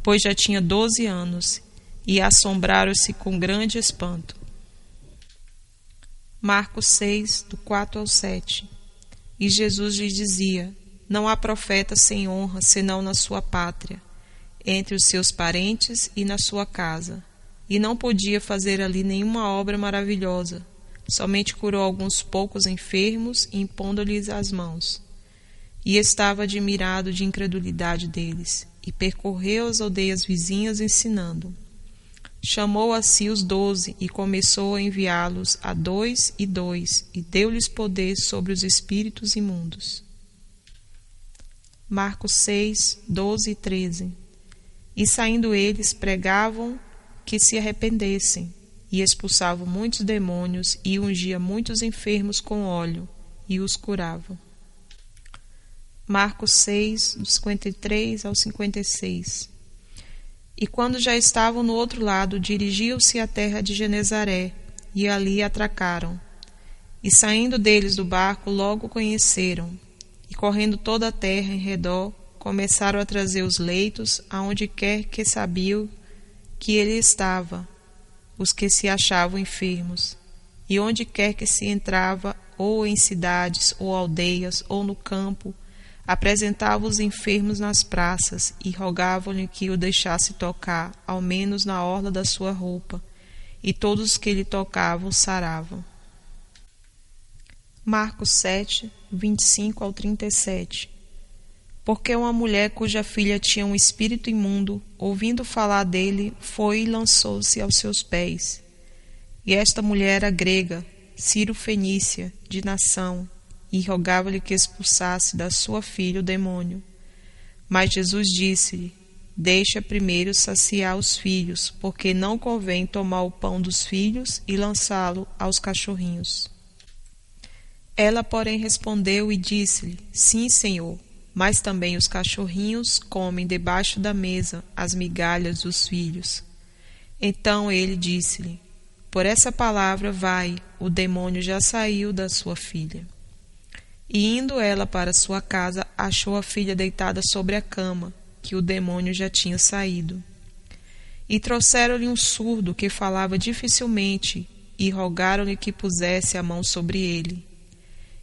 pois já tinha 12 anos, e assombraram-se com grande espanto. Marcos 6, do 4 ao 7. E Jesus lhes dizia: Não há profeta sem honra, senão na sua pátria, entre os seus parentes e na sua casa. E não podia fazer ali nenhuma obra maravilhosa, somente curou alguns poucos enfermos, impondo-lhes as mãos. E estava admirado de incredulidade deles, e percorreu as aldeias vizinhas ensinando. Chamou a si os 12 e começou a enviá-los a 2 e 2, e deu-lhes poder sobre os espíritos imundos. Marcos 6, 12 e 13. E saindo eles, pregavam que se arrependessem, e expulsavam muitos demônios, e ungia muitos enfermos com óleo, e os curavam. Marcos 6, do 53 ao 56. E quando já estavam no outro lado, dirigiam-se à terra de Genezaré, e ali atracaram. E saindo deles do barco, logo conheceram, e correndo toda a terra em redor, começaram a trazer os leitos aonde quer que sabiam que ele estava, os que se achavam enfermos, e onde quer que se entrava, ou em cidades, ou aldeias, ou no campo, apresentava os enfermos nas praças, e rogavam-lhe que o deixasse tocar, ao menos na orla da sua roupa, e todos os que lhe tocavam saravam. Marcos 7, 25 ao 37. Porque uma mulher cuja filha tinha um espírito imundo, ouvindo falar dele, foi e lançou-se aos seus pés. E esta mulher era grega, Ciro-fenícia, de nação, e rogava-lhe que expulsasse da sua filha o demônio. Mas Jesus disse-lhe: Deixa primeiro saciar os filhos, porque não convém tomar o pão dos filhos e lançá-lo aos cachorrinhos. Ela, porém, respondeu e disse-lhe: Sim, Senhor, mas também os cachorrinhos comem debaixo da mesa as migalhas dos filhos. Então ele disse-lhe: Por essa palavra vai, o demônio já saiu da sua filha. E indo ela para sua casa, achou a filha deitada sobre a cama, que o demônio já tinha saído. E trouxeram-lhe um surdo que falava dificilmente, e rogaram-lhe que pusesse a mão sobre ele.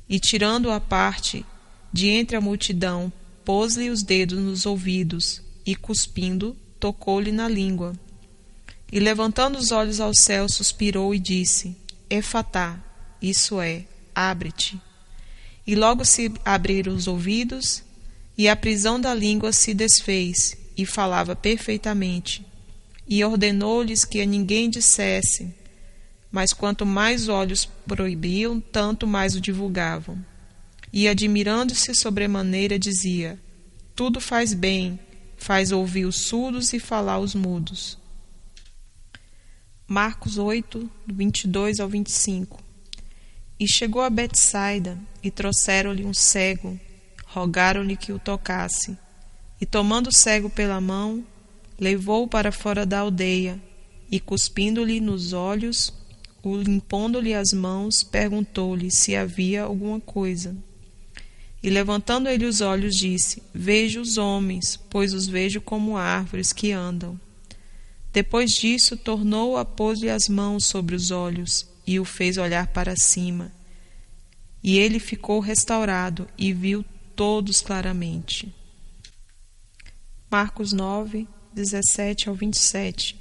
E tirando-o à parte, de entre a multidão, pôs-lhe os dedos nos ouvidos, e cuspindo, tocou-lhe na língua. E levantando os olhos ao céu, suspirou e disse: Efatá, isso é, abre-te. E logo se abriram os ouvidos, e a prisão da língua se desfez, e falava perfeitamente. E ordenou-lhes que a ninguém dissesse, mas quanto mais olhos proibiam, tanto mais o divulgavam. E admirando-se sobremaneira, dizia: Tudo faz bem, faz ouvir os surdos e falar os mudos. Marcos 8, 22 ao 25. E chegou a Betsaida, e trouxeram-lhe um cego, rogaram-lhe que o tocasse. E tomando o cego pela mão, levou-o para fora da aldeia, e cuspindo-lhe nos olhos, impondo-lhe as mãos, perguntou-lhe se havia alguma coisa. E levantando ele os olhos, disse: Vejo os homens, pois os vejo como árvores que andam. Depois disso, tornou a pôr-lhe as mãos sobre os olhos, e o fez olhar para cima. E ele ficou restaurado e viu todos claramente. Marcos 9, 17 ao 27.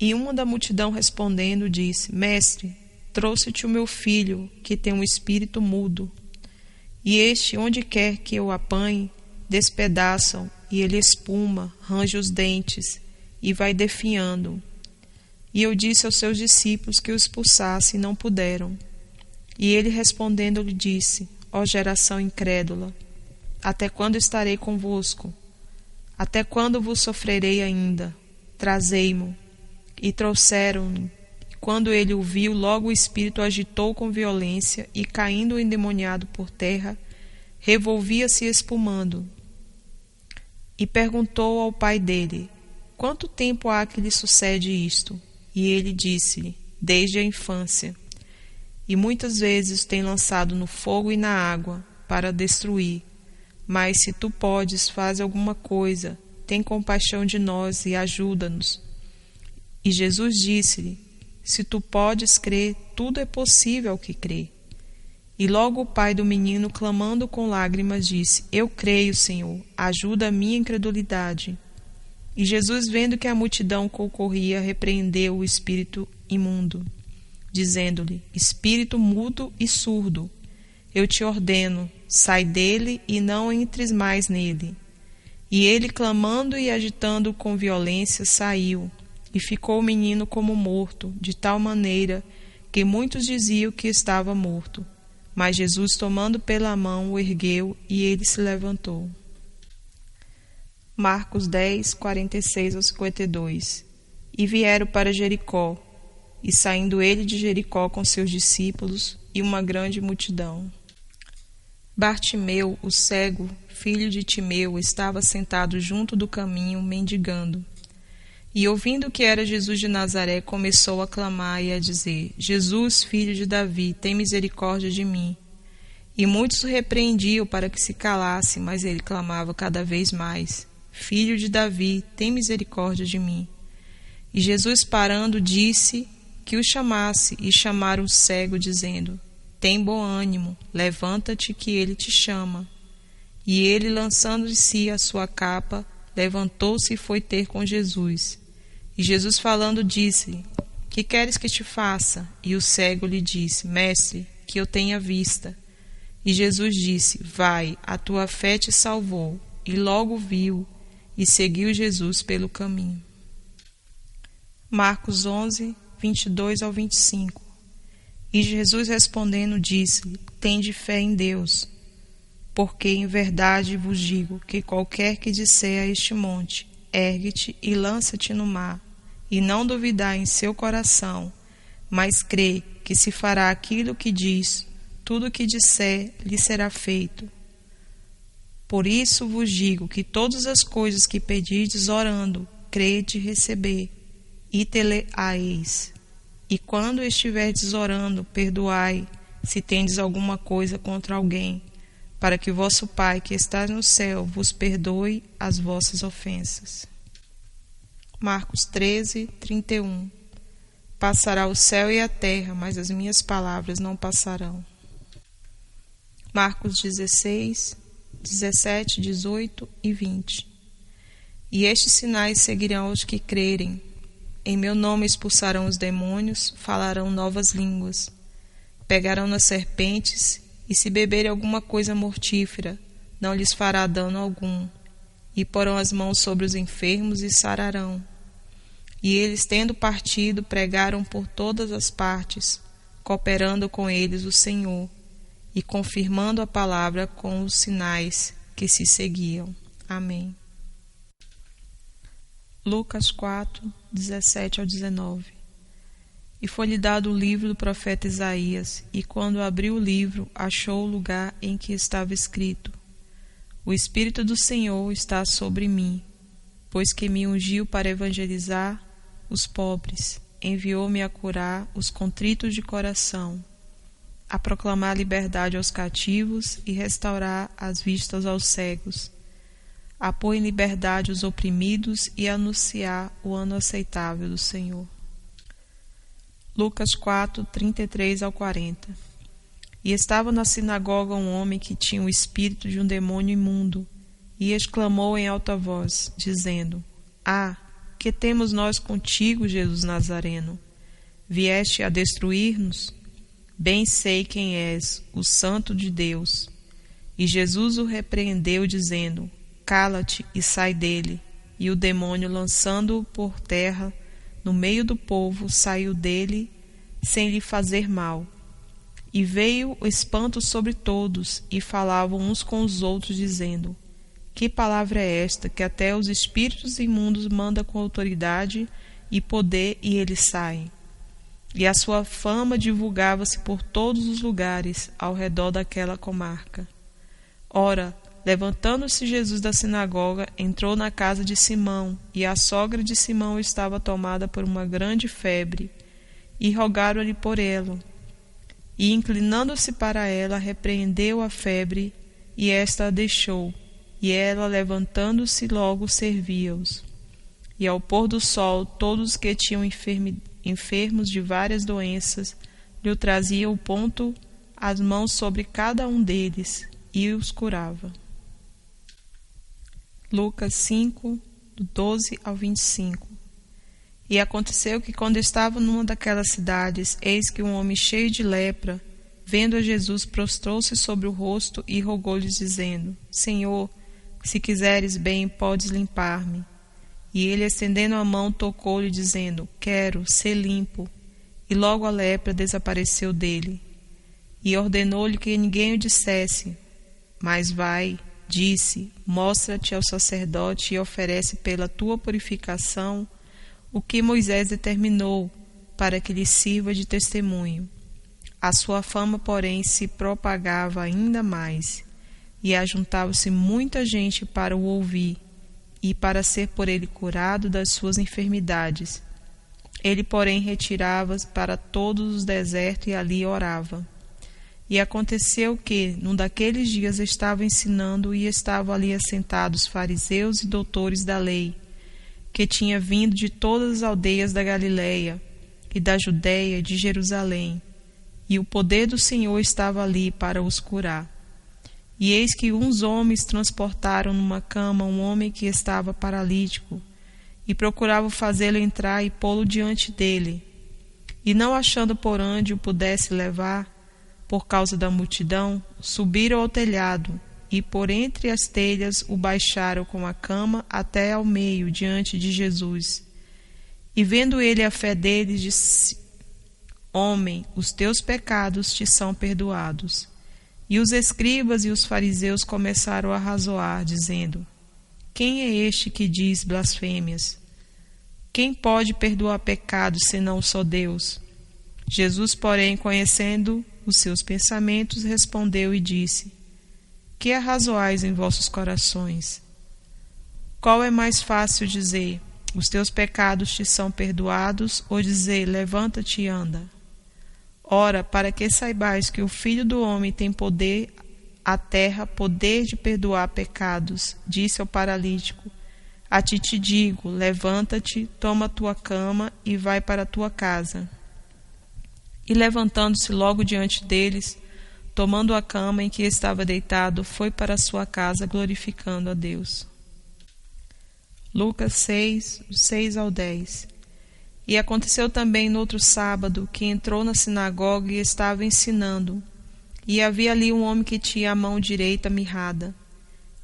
E uma da multidão respondendo disse: Mestre, trouxe-te o meu filho, que tem um espírito mudo. E este, onde quer que eu apanhe, despedaçam, e ele espuma, range os dentes, e vai definhando. E eu disse aos seus discípulos que o expulsassem, e não puderam. E ele respondendo lhe disse: Ó geração incrédula, até quando estarei convosco? Até quando vos sofrerei ainda? Trazei-mo. E trouxeram-no. Quando ele o viu, logo o espírito agitou com violência, e caindo o endemoniado por terra, revolvia-se espumando. E perguntou ao pai dele: Quanto tempo há que lhe sucede isto? E ele disse-lhe: Desde a infância. E muitas vezes tem lançado no fogo e na água, para destruir. Mas se tu podes, faz alguma coisa, tem compaixão de nós e ajuda-nos. E Jesus disse-lhe: Se tu podes crer, tudo é possível ao que crê. E logo o pai do menino, clamando com lágrimas, disse: Eu creio, Senhor, ajuda a minha incredulidade. E Jesus, vendo que a multidão concorria, repreendeu o espírito imundo, dizendo-lhe: Espírito mudo e surdo, eu te ordeno, sai dele e não entres mais nele. E ele, clamando e agitando com violência, saiu, e ficou o menino como morto, de tal maneira que muitos diziam que estava morto. Mas Jesus, tomando pela mão, o ergueu, e ele se levantou. Marcos 10, 46 ao 52. E vieram para Jericó, e saindo ele de Jericó com seus discípulos e uma grande multidão. Bartimeu, o cego, filho de Timeu, estava sentado junto do caminho, mendigando. E ouvindo que era Jesus de Nazaré, começou a clamar e a dizer: Jesus, filho de Davi, tem misericórdia de mim. E muitos o repreendiam para que se calasse, mas ele clamava cada vez mais: Filho de Davi, tem misericórdia de mim. E Jesus, parando, disse que o chamasse, e chamaram o cego, dizendo: Tem bom ânimo, levanta-te, que ele te chama. E ele, lançando de si a sua capa, levantou-se e foi ter com Jesus. E Jesus, falando, disse-lhe: Que queres que te faça? E o cego lhe disse: Mestre, que eu tenha vista. E Jesus disse: Vai, a tua fé te salvou. E logo viu, e seguiu Jesus pelo caminho. Marcos 11, 22 ao 25. E Jesus, respondendo, disse-lhe: Tende fé em Deus, porque em verdade vos digo que qualquer que disser a este monte: Ergue-te e lança-te no mar, e não duvidar em seu coração, mas crê que se fará aquilo que diz, tudo o que disser lhe será feito. Por isso vos digo que todas as coisas que pedides orando, crede receber, e tê-las-eis. E quando estiverdes orando, perdoai, se tendes alguma coisa contra alguém, para que vosso Pai, que está no céu, vos perdoe as vossas ofensas. Marcos 13, 31. Passará o céu e a terra, mas as minhas palavras não passarão. Marcos 16, 17, 18 e 20. E estes sinais seguirão os que crerem. Em meu nome expulsarão os demônios, falarão novas línguas, pegarão nas serpentes, e se beberem alguma coisa mortífera, não lhes fará dano algum, e porão as mãos sobre os enfermos e sararão. E eles, tendo partido, pregaram por todas as partes, cooperando com eles o Senhor, e confirmando a palavra com os sinais que se seguiam. Amém. Lucas 4, 17 ao 19. E foi-lhe dado o livro do profeta Isaías, e quando abriu o livro, achou o lugar em que estava escrito: O Espírito do Senhor está sobre mim, pois que me ungiu para evangelizar os pobres, enviou-me a curar os contritos de coração, a proclamar liberdade aos cativos e restaurar as vistas aos cegos, a pôr em liberdade os oprimidos e anunciar o ano aceitável do Senhor. Lucas 4, 33 ao 40. E estava na sinagoga um homem que tinha o espírito de um demônio imundo, e exclamou em alta voz, dizendo: Ah, que temos nós contigo, Jesus Nazareno? Vieste a destruir-nos? Bem sei quem és, o Santo de Deus. E Jesus o repreendeu, dizendo: Cala-te e sai dele. E o demônio, lançando-o por terra, no meio do povo, saiu dele, sem lhe fazer mal. E veio o espanto sobre todos, e falavam uns com os outros, dizendo: Que palavra é esta, que até os espíritos imundos manda com autoridade e poder, e eles saem? E a sua fama divulgava-se por todos os lugares ao redor daquela comarca. Ora, levantando-se Jesus da sinagoga, entrou na casa de Simão, e a sogra de Simão estava tomada por uma grande febre, e rogaram-lhe por ela. E, inclinando-se para ela, repreendeu a febre, e esta a deixou, e ela, levantando-se, logo servia-os. E ao pôr do sol, todos que tinham enfermos de várias doenças, lhe traziam pondo as mãos sobre cada um deles, e os curava. Lucas 5, do 12 ao 25. E aconteceu que, quando estava numa daquelas cidades, eis que um homem cheio de lepra, vendo a Jesus, prostrou-se sobre o rosto e rogou-lhe, dizendo: Senhor, se quiseres bem, podes limpar-me. E ele, estendendo a mão, tocou-lhe, dizendo: Quero ser limpo. E logo a lepra desapareceu dele. E ordenou-lhe que ninguém o dissesse. Mas vai, disse, mostra-te ao sacerdote e oferece pela tua purificação o que Moisés determinou, para que lhe sirva de testemunho. A sua fama, porém, se propagava ainda mais, e ajuntava-se muita gente para o ouvir, e para ser por ele curado das suas enfermidades. Ele, porém, retirava-se para todos os desertos e ali orava. E aconteceu que, num daqueles dias, estava ensinando, e estavam ali assentados fariseus e doutores da lei, que tinha vindo de todas as aldeias da Galileia, e da Judéia e de Jerusalém, e o poder do Senhor estava ali para os curar. E eis que uns homens transportaram numa cama um homem que estava paralítico, e procuravam fazê-lo entrar e pô-lo diante dele. E não achando por onde o pudesse levar, por causa da multidão, subiram ao telhado, e por entre as telhas o baixaram com a cama até ao meio, diante de Jesus. E vendo ele a fé deles, disse: Homem, os teus pecados te são perdoados. E os escribas e os fariseus começaram a razoar, dizendo: Quem é este que diz blasfêmias? Quem pode perdoar pecados, senão só Deus? Jesus, porém, conhecendo os seus pensamentos, respondeu e disse: Que arrazoais em vossos corações? Qual é mais fácil dizer: Os teus pecados te são perdoados, ou dizer: Levanta-te e anda? Ora, para que saibais que o Filho do Homem tem poder à terra, poder de perdoar pecados, disse ao paralítico: A ti te digo, levanta-te, toma a tua cama e vai para a tua casa. E levantando-se logo diante deles, tomando a cama em que estava deitado, foi para a sua casa, glorificando a Deus. Lucas 6, 6 ao 10. E aconteceu também no outro sábado, que entrou na sinagoga e estava ensinando. E havia ali um homem que tinha a mão direita mirrada.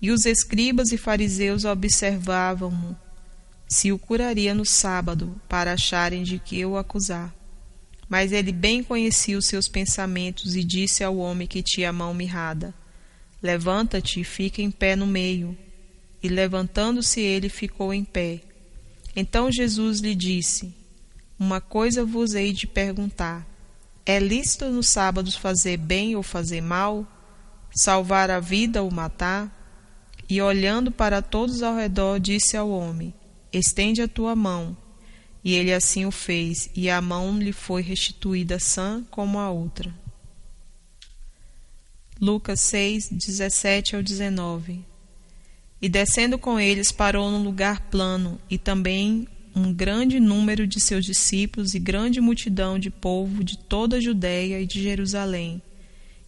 E os escribas e fariseus observavam-no, se o curaria no sábado, para acharem de que o acusar. Mas ele bem conhecia os seus pensamentos e disse ao homem que tinha a mão mirrada: Levanta-te e fica em pé no meio. E levantando-se ele, ficou em pé. Então Jesus lhe disse: Uma coisa vos hei de perguntar: é lícito no sábado fazer bem ou fazer mal? Salvar a vida ou matar? E olhando para todos ao redor, disse ao homem: Estende a tua mão. E ele assim o fez, e a mão lhe foi restituída sã como a outra. Lucas 6, 17 ao 19. E descendo com eles, parou num lugar plano, e também um grande número de seus discípulos e grande multidão de povo de toda a Judéia e de Jerusalém.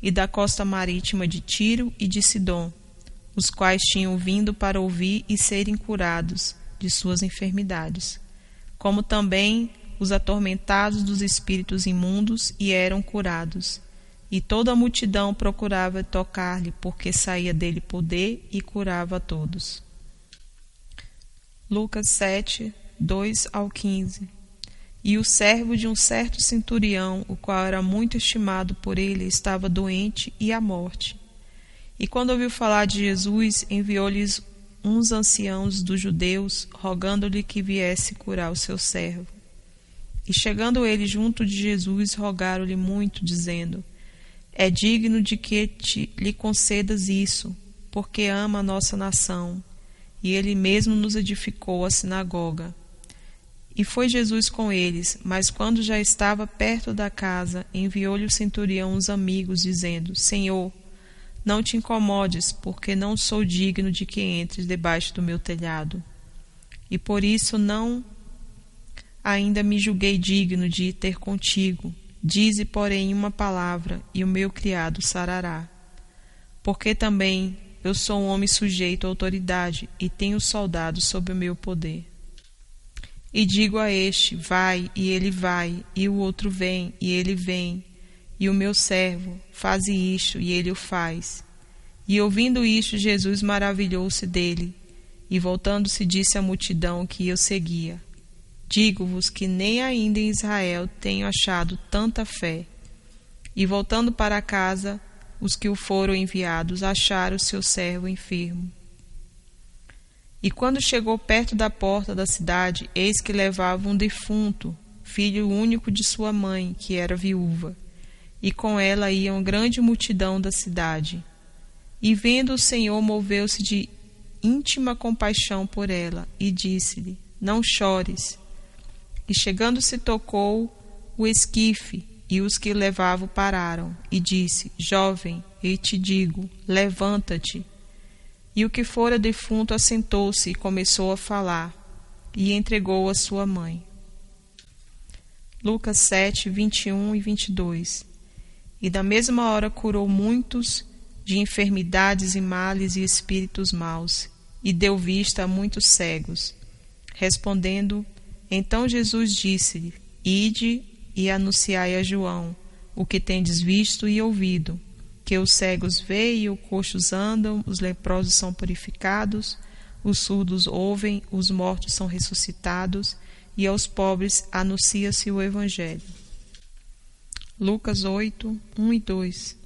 e da costa marítima de Tiro e de Sidom, os quais tinham vindo para ouvir e serem curados de suas enfermidades, como também os atormentados dos espíritos imundos, e eram curados. E toda a multidão procurava tocar-lhe, porque saía dele poder e curava a todos. Lucas 7, 2 ao 15. E o servo de um certo centurião, o qual era muito estimado por ele, estava doente e à morte. E quando ouviu falar de Jesus, enviou-lhes uns anciãos dos judeus, rogando-lhe que viesse curar o seu servo. E chegando ele junto de Jesus, rogaram-lhe muito, dizendo: É digno de que lhe concedas isso, porque ama a nossa nação, e ele mesmo nos edificou a sinagoga. E foi Jesus com eles, mas quando já estava perto da casa, enviou-lhe o centurião uns amigos, dizendo: Senhor, não te incomodes, porque não sou digno de que entres debaixo do meu telhado. E por isso não ainda me julguei digno de ir ter contigo. Dize, porém, uma palavra, e o meu criado sarará. Porque também eu sou um homem sujeito à autoridade, e tenho soldados sob o meu poder. E digo a este: vai, e ele vai, e o outro: vem, e ele vem, e o meu servo: faze isto, e ele o faz. E ouvindo isto, Jesus maravilhou-se dele, e voltando-se disse à multidão que o seguia: Digo-vos que nem ainda em Israel tenho achado tanta fé. E voltando para casa, os que o foram enviados acharam o seu servo enfermo. E quando chegou perto da porta da cidade, eis que levava um defunto, filho único de sua mãe, que era viúva, e com ela ia uma grande multidão da cidade. E vendo o Senhor, moveu-se de íntima compaixão por ela, e disse-lhe: Não chores. E chegando-se tocou o esquife, e os que levavam pararam, e disse: Jovem, eu te digo, levanta-te. E o que fora defunto assentou-se e começou a falar, e entregou a sua mãe. Lucas 7, 21 e 22. E da mesma hora curou muitos de enfermidades e males e espíritos maus, e deu vista a muitos cegos. Respondendo, então Jesus disse-lhe: Ide e anunciai a João o que tendes visto e ouvido, que os cegos veem e os coxos andam, os leprosos são purificados, os surdos ouvem, os mortos são ressuscitados, e aos pobres anuncia-se o Evangelho. Lucas 8, 1 e 2.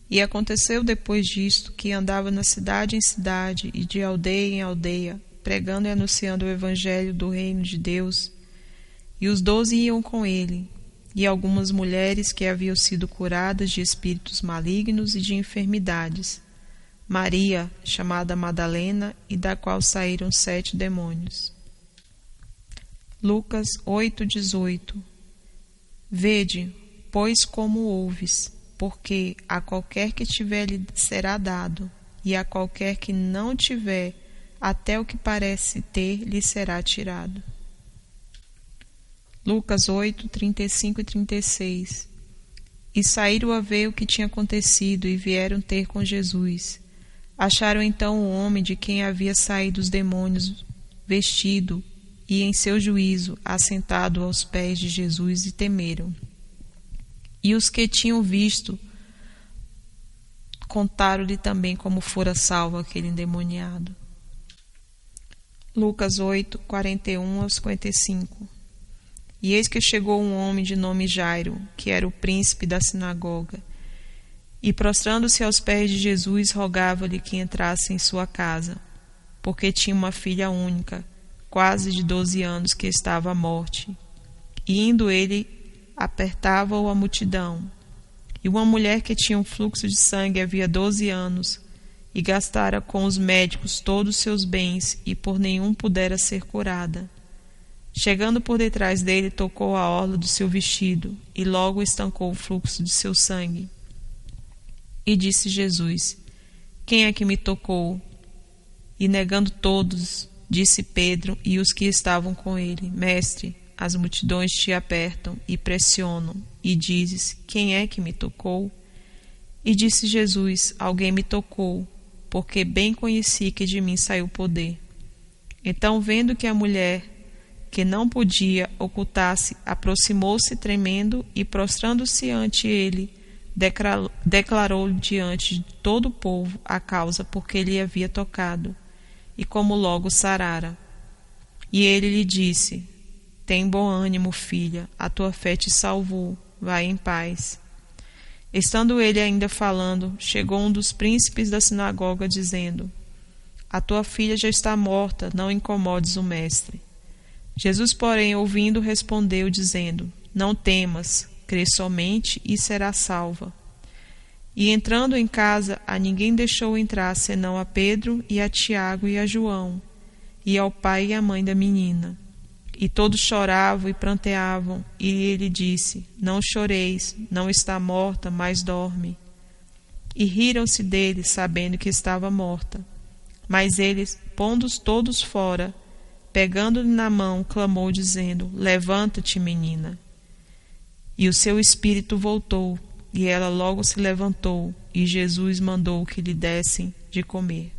E aconteceu depois disto que andava na cidade em cidade e de aldeia em aldeia, pregando e anunciando o Evangelho do reino de Deus. E os 12 iam com ele, e algumas mulheres que haviam sido curadas de espíritos malignos e de enfermidades. Maria, chamada Madalena, e da qual saíram 7 demônios. Lucas 8, 18. Vede, pois, como ouves, porque a qualquer que tiver lhe será dado, e a qualquer que não tiver, até o que parece ter lhe será tirado. Lucas 8, 35 e 36. E saíram a ver o que tinha acontecido, e vieram ter com Jesus. Acharam então o homem de quem havia saído os demônios, vestido, e em seu juízo, assentado aos pés de Jesus, e temeram. E os que tinham visto contaram-lhe também como fora salvo aquele endemoniado. Lucas 8, 41 a 55. E eis que chegou um homem de nome Jairo, que era o príncipe da sinagoga, e prostrando-se aos pés de Jesus, rogava-lhe que entrasse em sua casa, porque tinha uma filha única, quase de 12 anos, que estava à morte. E indo ele, apertava-o a multidão. E uma mulher que tinha um fluxo de sangue havia 12 anos, e gastara com os médicos todos os seus bens, e por nenhum pudera ser curada. Chegando por detrás dele, tocou a orla do seu vestido, e logo estancou o fluxo de seu sangue. E disse Jesus: Quem é que me tocou? E negando todos, disse Pedro e os que estavam com ele: Mestre, as multidões te apertam e pressionam, e dizes: Quem é que me tocou? E disse Jesus: Alguém me tocou, porque bem conheci que de mim saiu poder. Então, vendo que a mulher, que não podia ocultar-se, aproximou-se tremendo e, prostrando-se ante ele, declarou-lhe diante de todo o povo a causa por que lhe havia tocado, e como logo sarara. E ele lhe disse: Tem bom ânimo, filha, a tua fé te salvou, vai em paz. Estando ele ainda falando, chegou um dos príncipes da sinagoga, dizendo: A tua filha já está morta, não incomodes o mestre. Jesus, porém, ouvindo, respondeu, dizendo: Não temas, crê somente e será salva. E entrando em casa, a ninguém deixou entrar, senão a Pedro e a Tiago e a João, e ao pai e à mãe da menina. E todos choravam e pranteavam, e ele disse: Não choreis, não está morta, mas dorme. E riram-se dele, sabendo que estava morta. Mas ele, pondo-os todos fora, pegando-lhe na mão, clamou, dizendo: Levanta-te, menina. E o seu espírito voltou, e ela logo se levantou, e Jesus mandou que lhe dessem de comer.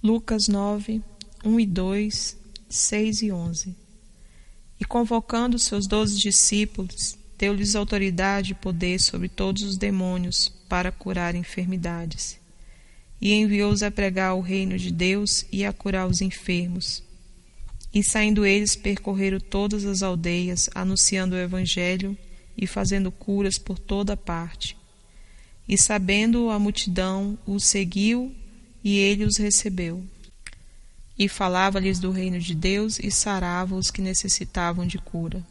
Lucas 9, 1 e 2, 6 e 11. E convocando seus 12 discípulos, deu-lhes autoridade e poder sobre todos os demônios para curar enfermidades. E enviou-os a pregar o reino de Deus e a curar os enfermos. E saindo eles, percorreram todas as aldeias, anunciando o evangelho e fazendo curas por toda parte. E sabendo a multidão, os seguiu, e ele os recebeu. E falava-lhes do reino de Deus e sarava os que necessitavam de cura.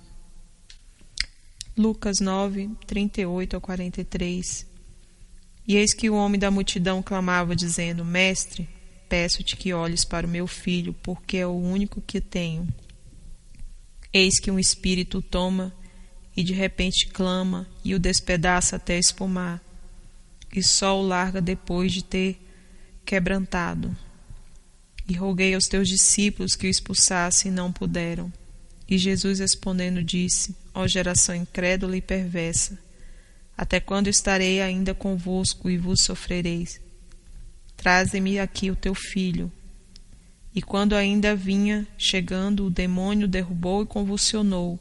Lucas 9, 38 a 43. E eis que o homem da multidão clamava, dizendo: Mestre, peço-te que olhes para o meu filho, porque é o único que tenho. Eis que um espírito o toma, e de repente clama, e o despedaça até espumar, e só o larga depois de ter quebrantado. E roguei aos teus discípulos que o expulsassem, e não puderam. E Jesus respondendo disse: Ó geração incrédula e perversa, até quando estarei ainda convosco e vos sofrereis? Traze-me aqui o teu filho. E quando ainda vinha chegando, o demônio derrubou e convulsionou.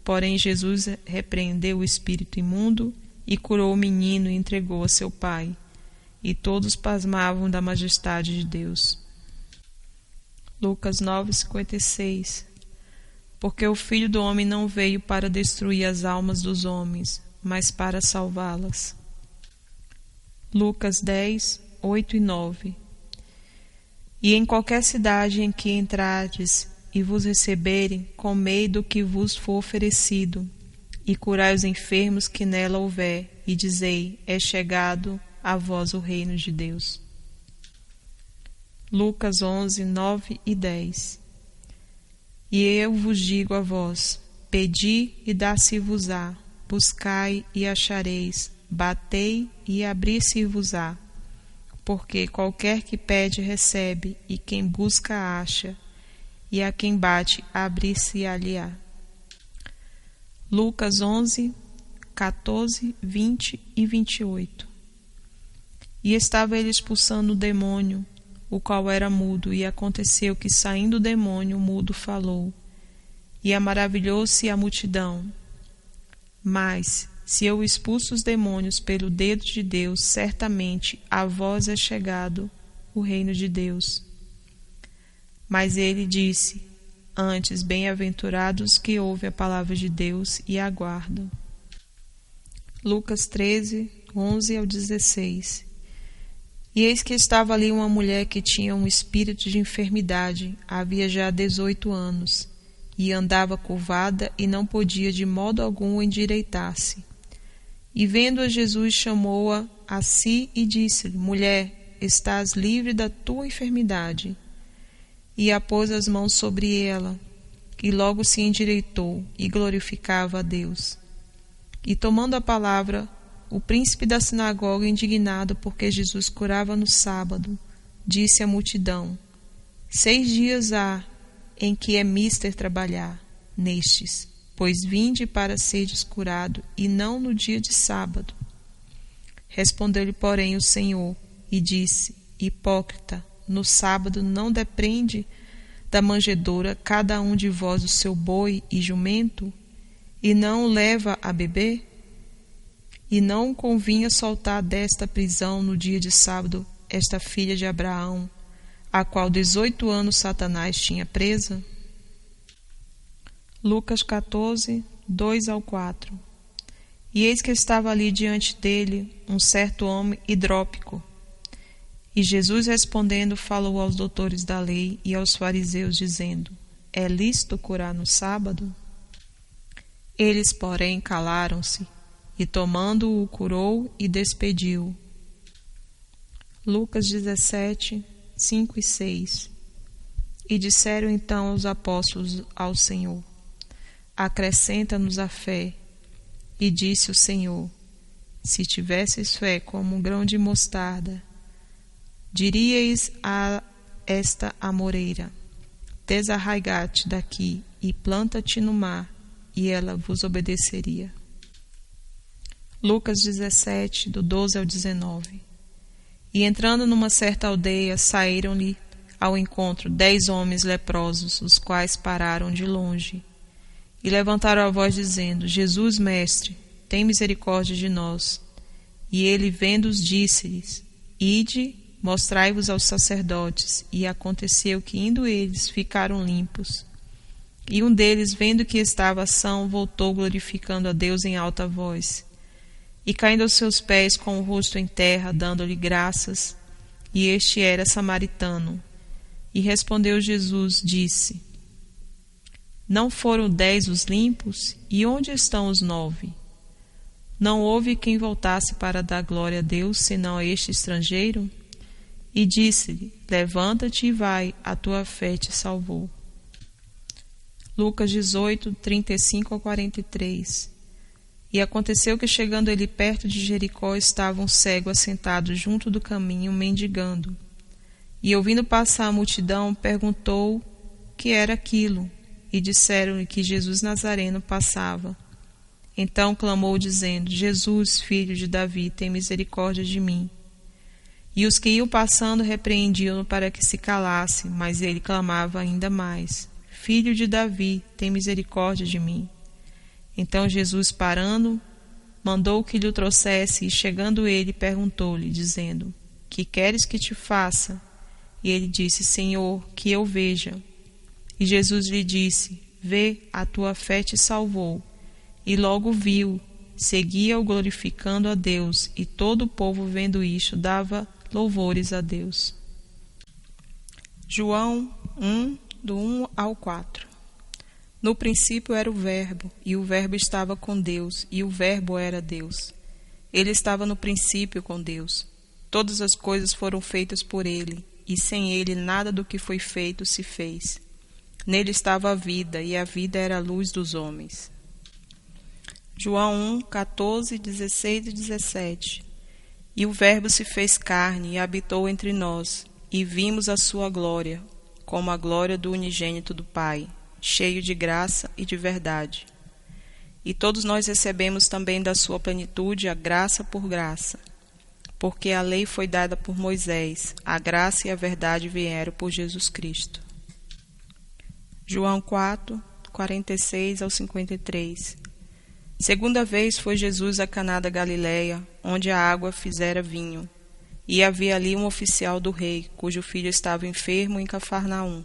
Porém Jesus repreendeu o espírito imundo e curou o menino e entregou a seu pai. E todos pasmavam da majestade de Deus. Lucas 9:56. Porque o Filho do Homem não veio para destruir as almas dos homens, mas para salvá-las. Lucas 10, 8 e 9. E em qualquer cidade em que entrardes e vos receberem, comei do que vos for oferecido, e curai os enfermos que nela houver, e dizei: é chegado a vós o reino de Deus. Lucas 11, 9 e 10. E eu vos digo a vós: pedi e dar-se-vos-á, buscai e achareis, batei e abrir-se-vos-á. Porque qualquer que pede recebe, e quem busca acha, e a quem bate abrir-se-lhe-á. Lucas 11, 14, 20 e 28. E estava ele expulsando o demônio, o qual era mudo, e aconteceu que, saindo o demônio, o mudo falou, e maravilhou-se a multidão. Mas, se eu expulso os demônios pelo dedo de Deus, certamente a vós é chegado o reino de Deus. Mas ele disse: antes, bem-aventurados que ouvem a palavra de Deus e a aguardam. Lucas 13, 11 ao 16. E eis que estava ali uma mulher que tinha um espírito de enfermidade, havia já 18 anos, e andava curvada e não podia de modo algum endireitar-se. E vendo-a, Jesus chamou-a a si e disse-lhe: mulher, estás livre da tua enfermidade. E a pôs as mãos sobre ela, e logo se endireitou e glorificava a Deus. E tomando a palavra, o príncipe da sinagoga, indignado porque Jesus curava no sábado, disse à multidão: 6 dias há em que é mister trabalhar nestes, pois vinde para serdes curado, e não no dia de sábado. Respondeu-lhe, porém, o Senhor e disse: Hipócrita, no sábado não depreende da manjedoura cada um de vós o seu boi e jumento, e não o leva a beber? E não convinha soltar desta prisão no dia de sábado esta filha de Abraão, a qual 18 anos Satanás tinha presa? Lucas 14, 2-4. E eis que estava ali diante dele um certo homem hidrópico. E Jesus, respondendo, falou aos doutores da lei e aos fariseus, dizendo: É lícito curar no sábado? Eles, porém, calaram-se, e tomando-o, curou e despediu. Lucas 17, 5 e 6. E disseram então os apóstolos ao Senhor: Acrescenta-nos a fé. E disse o Senhor: Se tivesseis fé como um grão de mostarda, diríeis a esta amoreira: Desarraiga-te daqui e planta-te no mar, e ela vos obedeceria. Lucas 17, do 12 ao 19. E entrando numa certa aldeia, saíram-lhe ao encontro 10 homens leprosos, os quais pararam de longe e levantaram a voz, dizendo: Jesus, mestre, tem misericórdia de nós. E ele, vendo-os, disse-lhes: Ide, mostrai-vos aos sacerdotes. E aconteceu que, indo eles, ficaram limpos. E um deles, vendo que estava são, voltou glorificando a Deus em alta voz. E caindo aos seus pés com o rosto em terra, dando-lhe graças, e este era samaritano. E respondeu Jesus, disse: Não foram 10 os limpos? E onde estão os 9? Não houve quem voltasse para dar glória a Deus, senão a este estrangeiro? E disse-lhe: Levanta-te e vai, a tua fé te salvou. Lucas 18, 35-43. E aconteceu que, chegando ele perto de Jericó, estava um cego assentado junto do caminho, mendigando. E, ouvindo passar a multidão, perguntou que era aquilo. E disseram-lhe que Jesus Nazareno passava. Então clamou, dizendo: Jesus, filho de Davi, tem misericórdia de mim. E os que iam passando repreendiam-no para que se calasse, mas ele clamava ainda mais: Filho de Davi, tem misericórdia de mim. Então Jesus, parando, mandou que lhe o trouxesse, e chegando ele, perguntou-lhe, dizendo: Que queres que te faça? E ele disse: Senhor, que eu veja. E Jesus lhe disse: Vê, a tua fé te salvou. E logo viu, seguia-o glorificando a Deus, e todo o povo, vendo isto, dava louvores a Deus. João 1, do 1 ao 4. No princípio era o Verbo, e o Verbo estava com Deus, e o Verbo era Deus. Ele estava no princípio com Deus. Todas as coisas foram feitas por ele, e sem ele nada do que foi feito se fez. Nele estava a vida, e a vida era a luz dos homens. João 1, 14, 16 e 17. E o Verbo se fez carne e habitou entre nós, e vimos a sua glória, como a glória do unigênito do Pai, cheio de graça e de verdade. E todos nós recebemos também da sua plenitude a graça por graça. Porque a lei foi dada por Moisés, a graça e a verdade vieram por Jesus Cristo. João 4, 46 ao 53. Segunda vez foi Jesus a Caná da Galileia, onde a água fizera vinho. E havia ali um oficial do rei, cujo filho estava enfermo em Cafarnaum.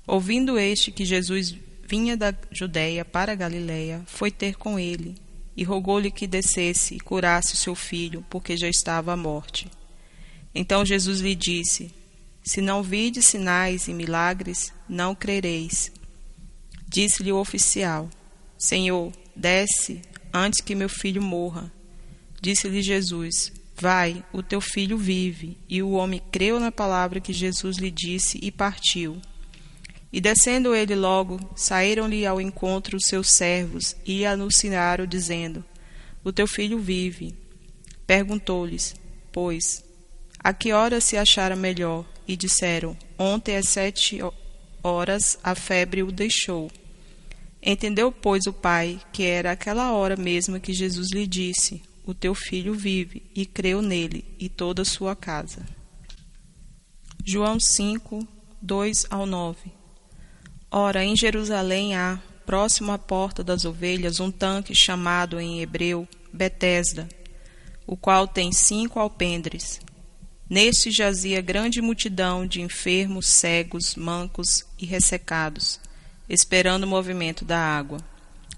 Ouvindo este que Jesus vinha da Judeia para a Galileia, foi ter com ele, e rogou-lhe que descesse e curasse o seu filho, porque já estava à morte. Então Jesus lhe disse: Se não virdes sinais e milagres, não crereis. Disse-lhe o oficial: Senhor, desce, antes que meu filho morra. Disse-lhe Jesus: Vai, o teu filho vive. E o homem creu na palavra que Jesus lhe disse e partiu. E descendo ele logo, saíram-lhe ao encontro os seus servos e anunciaram, dizendo: O teu filho vive. Perguntou-lhes, pois, a que hora se achara melhor? E disseram: Ontem às 7 horas a febre o deixou. Entendeu, pois, o pai que era aquela hora mesmo que Jesus lhe disse: o teu filho vive, e creu nele e toda a sua casa. João 5, 2-9. Ora, em Jerusalém há, próximo à porta das ovelhas, um tanque chamado em hebreu Betesda, o qual tem 5 alpendres. Neste jazia grande multidão de enfermos, cegos, mancos e ressecados, esperando o movimento da água.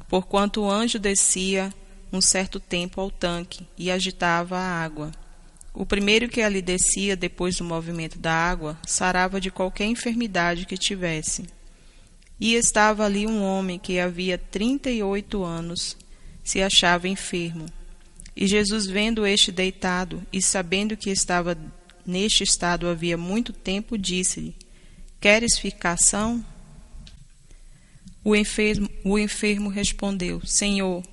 Porquanto o anjo descia um certo tempo ao tanque e agitava a água. O primeiro que ali descia depois do movimento da água sarava de qualquer enfermidade que tivesse. E estava ali um homem que havia 38 anos, se achava enfermo. E Jesus, vendo este deitado e sabendo que estava neste estado havia muito tempo, disse-lhe: Queres ficar são? O enfermo respondeu: Senhor,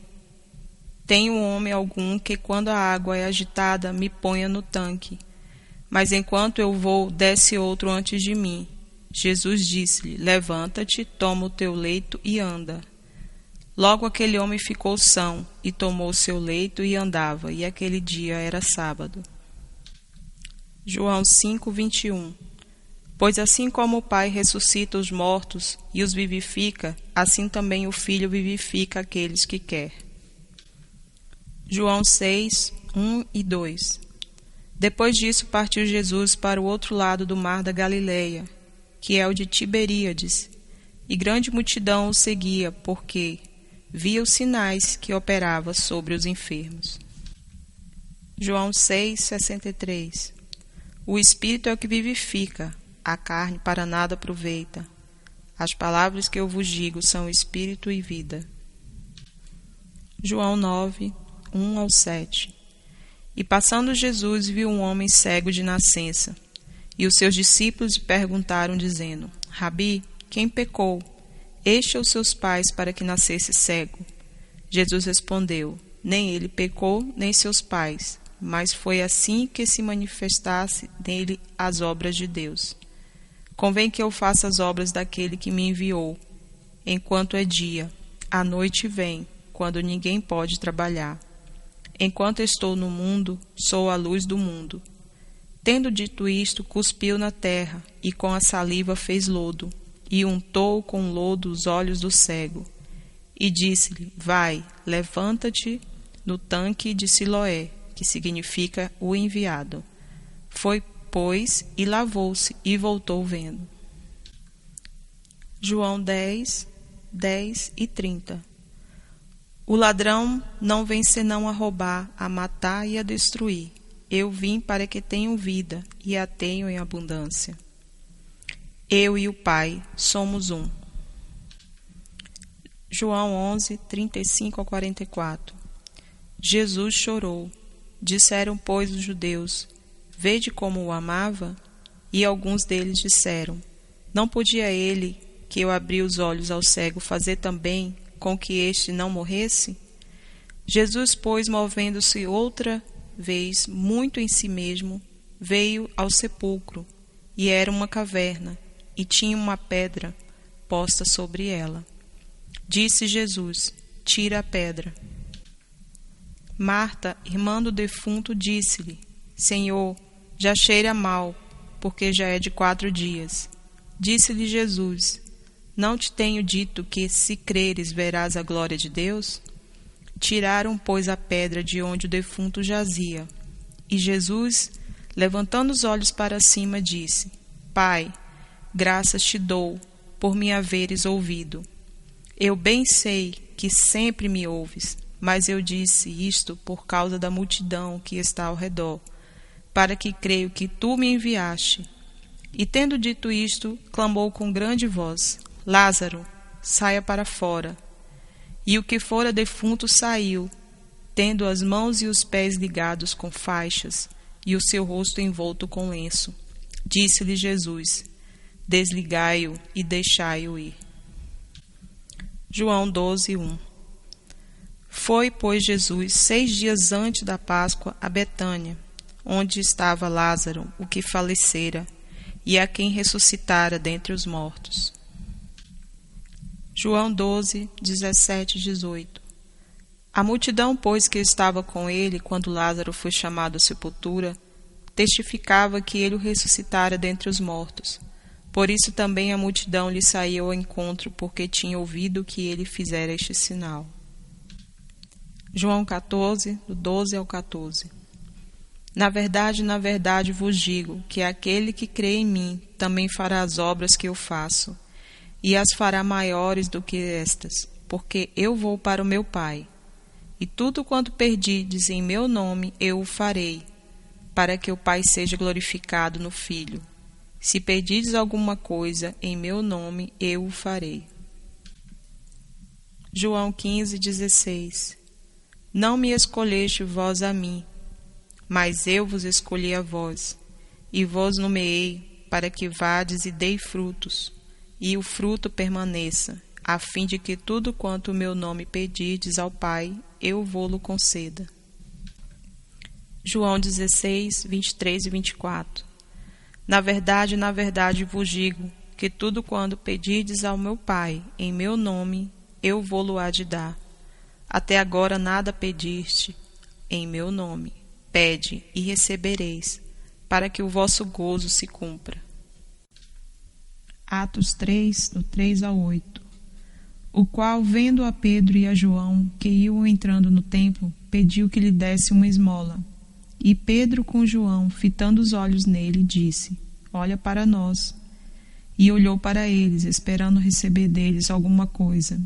tenho homem algum que, quando a água é agitada, me ponha no tanque. Mas enquanto eu vou, desce outro antes de mim. Jesus disse-lhe: Levanta-te, toma o teu leito e anda. Logo aquele homem ficou são, e tomou seu leito e andava, e aquele dia era sábado. João 5, 21. Pois assim como o Pai ressuscita os mortos e os vivifica, assim também o Filho vivifica aqueles que quer. João 6, 1 e 2. Depois disso partiu Jesus para o outro lado do mar da Galileia, que é o de Tiberíades, e grande multidão o seguia, porque via os sinais que operava sobre os enfermos. João 6, 63. O Espírito é o que vivifica, a carne para nada aproveita. As palavras que eu vos digo são Espírito e vida. João 9, 1-7. E passando Jesus viu um homem cego de nascença, e os seus discípulos lhe perguntaram, dizendo: Rabi, quem pecou, este ou seus pais, para que nascesse cego? Jesus respondeu: Nem ele pecou, nem seus pais, mas foi assim que se manifestasse nele as obras de Deus. Convém que eu faça as obras daquele que me enviou, enquanto é dia. A noite vem, quando ninguém pode trabalhar. Enquanto estou no mundo, sou a luz do mundo. Tendo dito isto, cuspiu na terra, e com a saliva fez lodo, e untou com lodo os olhos do cego. E disse-lhe: Vai, levanta-te no tanque de Siloé, que significa o enviado. Foi, pois, e lavou-se, e voltou vendo. João 10, 10 e 30. O ladrão não vem senão a roubar, a matar e a destruir. Eu vim para que tenham vida, e a tenham em abundância. Eu e o Pai somos um. João 11, 35-44. Jesus chorou. Disseram, pois, os judeus: Vede como o amava? E alguns deles disseram: Não podia ele, que eu abri os olhos ao cego, fazer também com que este não morresse? Jesus, pois, movendo-se outra vez muito em si mesmo, veio ao sepulcro, e era uma caverna, e tinha uma pedra posta sobre ela. Disse Jesus: Tira a pedra. Marta, irmã do defunto, disse-lhe: Senhor, já cheira mal, porque já é de 4 dias. Disse-lhe Jesus: Não te tenho dito que, se creres, verás a glória de Deus? Tiraram, pois, a pedra de onde o defunto jazia. E Jesus, levantando os olhos para cima, disse: Pai, graças te dou por me haveres ouvido. Eu bem sei que sempre me ouves, mas eu disse isto por causa da multidão que está ao redor, para que creio que tu me enviaste. E tendo dito isto, clamou com grande voz: Lázaro, saia para fora. E o que fora defunto saiu, tendo as mãos e os pés ligados com faixas, e o seu rosto envolto com lenço. Disse-lhe Jesus: Desligai-o e deixai-o ir. João 12, 1. Foi, pois, Jesus 6 dias antes da Páscoa a Betânia, onde estava Lázaro, o que falecera, e a quem ressuscitara dentre os mortos. João 12, 17 e 18. A multidão, pois, que estava com ele quando Lázaro foi chamado à sepultura, testificava que ele o ressuscitara dentre os mortos. Por isso também a multidão lhe saía ao encontro, porque tinha ouvido que ele fizera este sinal. João 14, do 12 ao 14. Na verdade vos digo que aquele que crê em mim também fará as obras que eu faço, e as fará maiores do que estas, porque eu vou para o meu Pai. E tudo quanto perdides em meu nome eu o farei, para que o Pai seja glorificado no Filho. Se perdides alguma coisa em meu nome, eu o farei. João 15, 16. Não me escolheste vós a mim, mas eu vos escolhi a vós, e vos nomeei para que vades e dei frutos, e o fruto permaneça, a fim de que tudo quanto o meu nome pedirdes ao Pai, eu vô-lo conceda. João 16, 23 e 24. Na verdade vos digo, que tudo quanto pedirdes ao meu Pai, em meu nome, eu vô-lo há de dar. Até agora nada pediste em meu nome. Pede e recebereis, para que o vosso gozo se cumpra. Atos 3, do 3 ao 8. O qual, vendo a Pedro e a João, que iam entrando no templo, pediu que lhe desse uma esmola. E Pedro com João, fitando os olhos nele, disse: Olha para nós. E olhou para eles, esperando receber deles alguma coisa.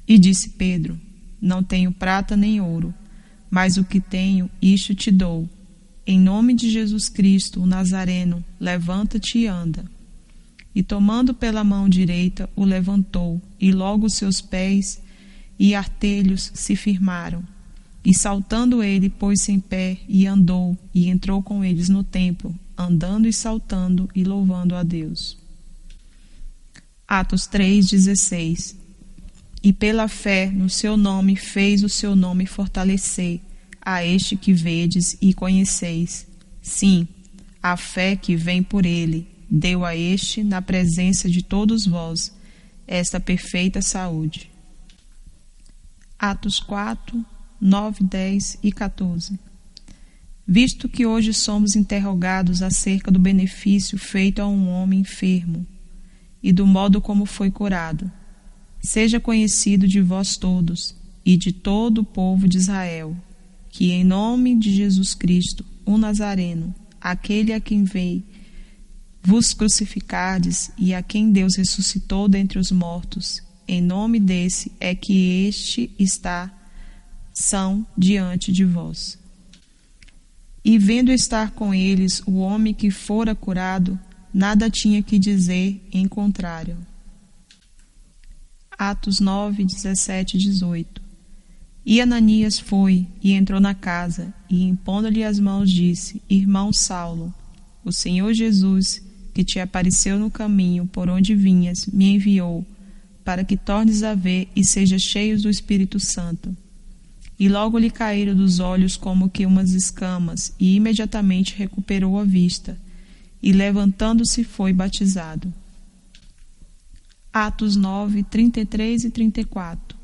E disse Pedro: Não tenho prata nem ouro, mas o que tenho, isto te dou. Em nome de Jesus Cristo, o Nazareno, levanta-te e anda. E tomando pela mão direita, o levantou, e logo seus pés e artelhos se firmaram. E saltando ele, pôs-se em pé, e andou, e entrou com eles no templo, andando e saltando, e louvando a Deus. Atos 3,16. E pela fé no seu nome fez o seu nome fortalecer, a este que vedes e conheceis. Sim, a fé que vem por ele, deu a este, na presença de todos vós, esta perfeita saúde. Atos 4, 9, 10 e 14. Visto que hoje somos interrogados acerca do benefício feito a um homem enfermo e do modo como foi curado, seja conhecido de vós todos e de todo o povo de Israel, que em nome de Jesus Cristo, o Nazareno, aquele a quem veio vos crucificardes e a quem Deus ressuscitou dentre os mortos, em nome desse é que este está são diante de vós. E vendo estar com eles o homem que fora curado, nada tinha que dizer em contrário. Atos 9, 17 e 18. E Ananias foi e entrou na casa, e impondo-lhe as mãos disse: Irmão Saulo, o Senhor Jesus, que te apareceu no caminho por onde vinhas, me enviou, para que tornes a ver e sejas cheios do Espírito Santo. E logo lhe caíram dos olhos como que umas escamas, e imediatamente recuperou a vista, e levantando-se foi batizado. Atos 9, 33 e 34.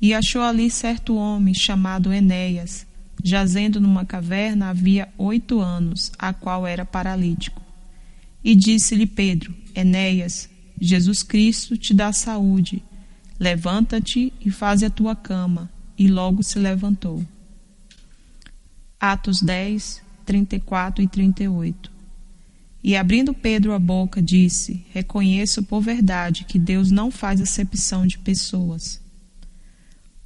E achou ali certo homem chamado Enéas, jazendo numa caverna havia 8 anos, a qual era paralítico. E disse-lhe Pedro: Enéas, Jesus Cristo te dá saúde, levanta-te e faze a tua cama. E logo se levantou. Atos 10, 34 e 38. E abrindo Pedro a boca, disse: Reconheço por verdade que Deus não faz acepção de pessoas.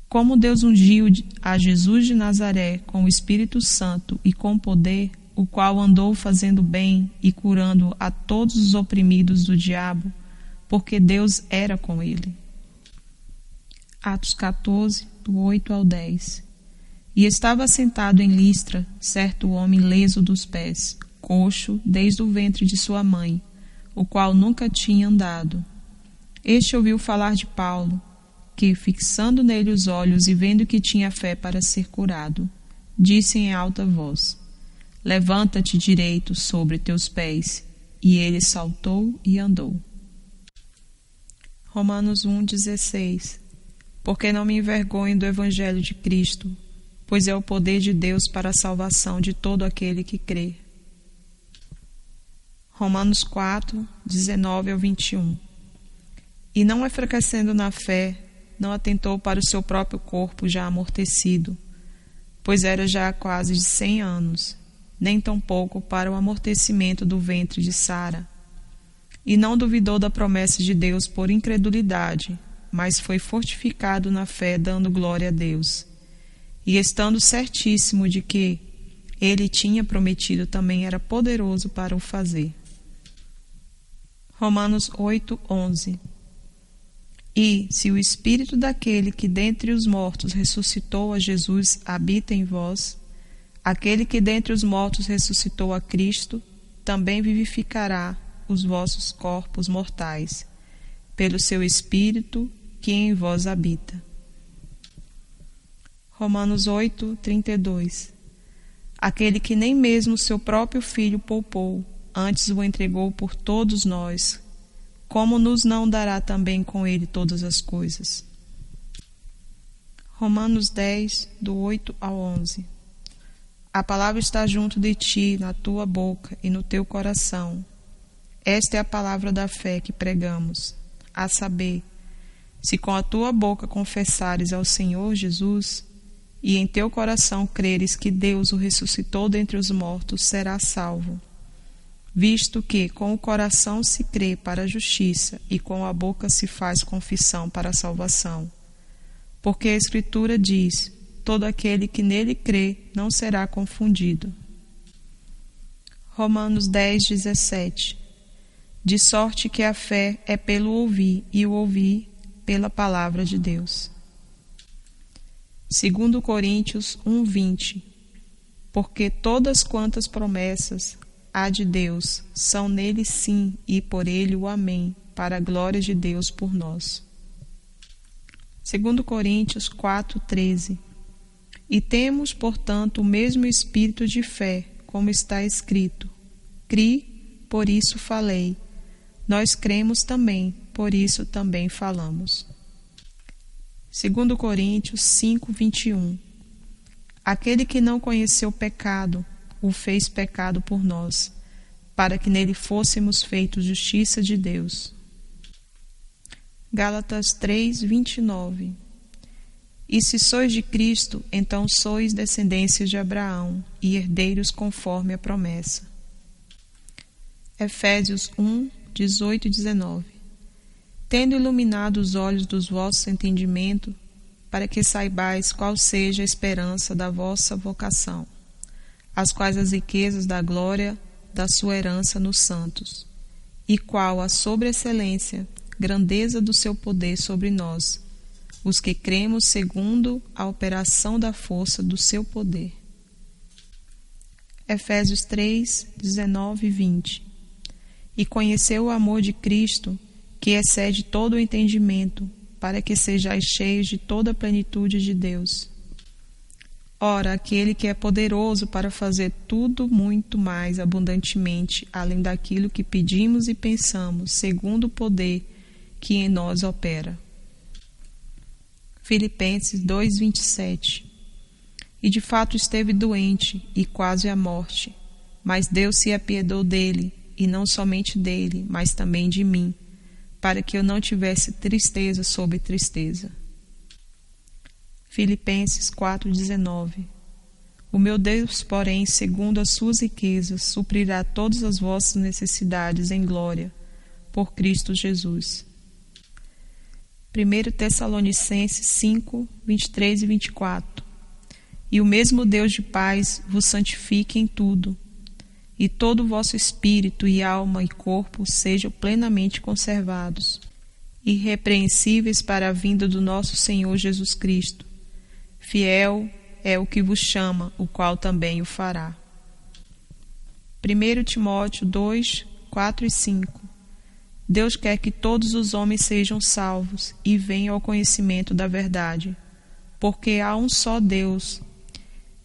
Como Deus ungiu a Jesus de Nazaré com o Espírito Santo e com poder, o qual andou fazendo bem e curando a todos os oprimidos do diabo, porque Deus era com ele. Atos 14, do 8 ao 10. E estava sentado em Listra certo homem leso dos pés, coxo desde o ventre de sua mãe, o qual nunca tinha andado. Este ouviu falar de Paulo, que, fixando nele os olhos e vendo que tinha fé para ser curado, disse em alta voz: Levanta-te direito sobre teus pés. E ele saltou e andou. Romanos 1,16. porque não me envergonho do Evangelho de Cristo, pois é o poder de Deus para a salvação de todo aquele que crê. Romanos 4, 19 ao 21. E não enfraquecendo na fé, não atentou para o seu próprio corpo já amortecido, pois era já quase de 100 anos, nem tampouco para o amortecimento do ventre de Sara. E não duvidou da promessa de Deus por incredulidade, mas foi fortificado na fé, dando glória a Deus. E estando certíssimo de que ele tinha prometido, também era poderoso para o fazer. Romanos 8, 11. E, se o Espírito daquele que dentre os mortos ressuscitou a Jesus habita em vós, aquele que dentre os mortos ressuscitou a Cristo, também vivificará os vossos corpos mortais, pelo seu Espírito que em vós habita. Romanos 8, 32. Aquele que nem mesmo seu próprio Filho poupou, antes o entregou por todos nós, como nos não dará também com ele todas as coisas? Romanos 10, do 8 ao 11. A palavra está junto de ti, na tua boca e no teu coração. Esta é a palavra da fé que pregamos, a saber, se com a tua boca confessares ao Senhor Jesus, e em teu coração creres que Deus o ressuscitou dentre os mortos, serás salvo. Visto que com o coração se crê para a justiça, e com a boca se faz confissão para a salvação. Porque a Escritura diz, todo aquele que nele crê não será confundido. Romanos 10, 17. De sorte que a fé é pelo ouvir, e o ouvir pela palavra de Deus. 2 Coríntios 1, 20. Porque todas quantas promessas há de Deus são nele sim e por ele o amém, para a glória de Deus por nós. 2 Coríntios 4, 13. E temos, portanto, o mesmo espírito de fé, como está escrito: Cri, por isso falei. Nós cremos também, por isso também falamos. 2 Coríntios 5, 21. Aquele que não conheceu pecado, o fez pecado por nós, para que nele fôssemos feitos justiça de Deus. Gálatas 3, 29. E se sois de Cristo, então sois descendência de Abraão, e herdeiros conforme a promessa. Efésios 1, 18 e 19. Tendo iluminado os olhos dos vossos entendimentos, para que saibais qual seja a esperança da vossa vocação, as quais as riquezas da glória da sua herança nos santos, e qual a sobreexcelência, grandeza do seu poder sobre nós, os que cremos segundo a operação da força do seu poder. Efésios 3, 19 e 20. E conheceu o amor de Cristo, que excede todo o entendimento, para que sejais cheios de toda a plenitude de Deus. Ora, aquele que é poderoso para fazer tudo muito mais abundantemente, além daquilo que pedimos e pensamos, segundo o poder que em nós opera. Filipenses 2, 27. E de fato esteve doente e quase à morte, mas Deus se apiedou dele, e não somente dele, mas também de mim, para que eu não tivesse tristeza sobre tristeza. Filipenses 4,19. O meu Deus, porém, segundo as suas riquezas, suprirá todas as vossas necessidades em glória, por Cristo Jesus. 1 Tessalonicenses 5, 23 e 24. E o mesmo Deus de paz vos santifique em tudo, e todo o vosso espírito e alma e corpo sejam plenamente conservados, irrepreensíveis para a vinda do nosso Senhor Jesus Cristo. Fiel é o que vos chama, o qual também o fará. 1 Timóteo 2, 4 e 5. Deus quer que todos os homens sejam salvos e venham ao conhecimento da verdade, porque há um só Deus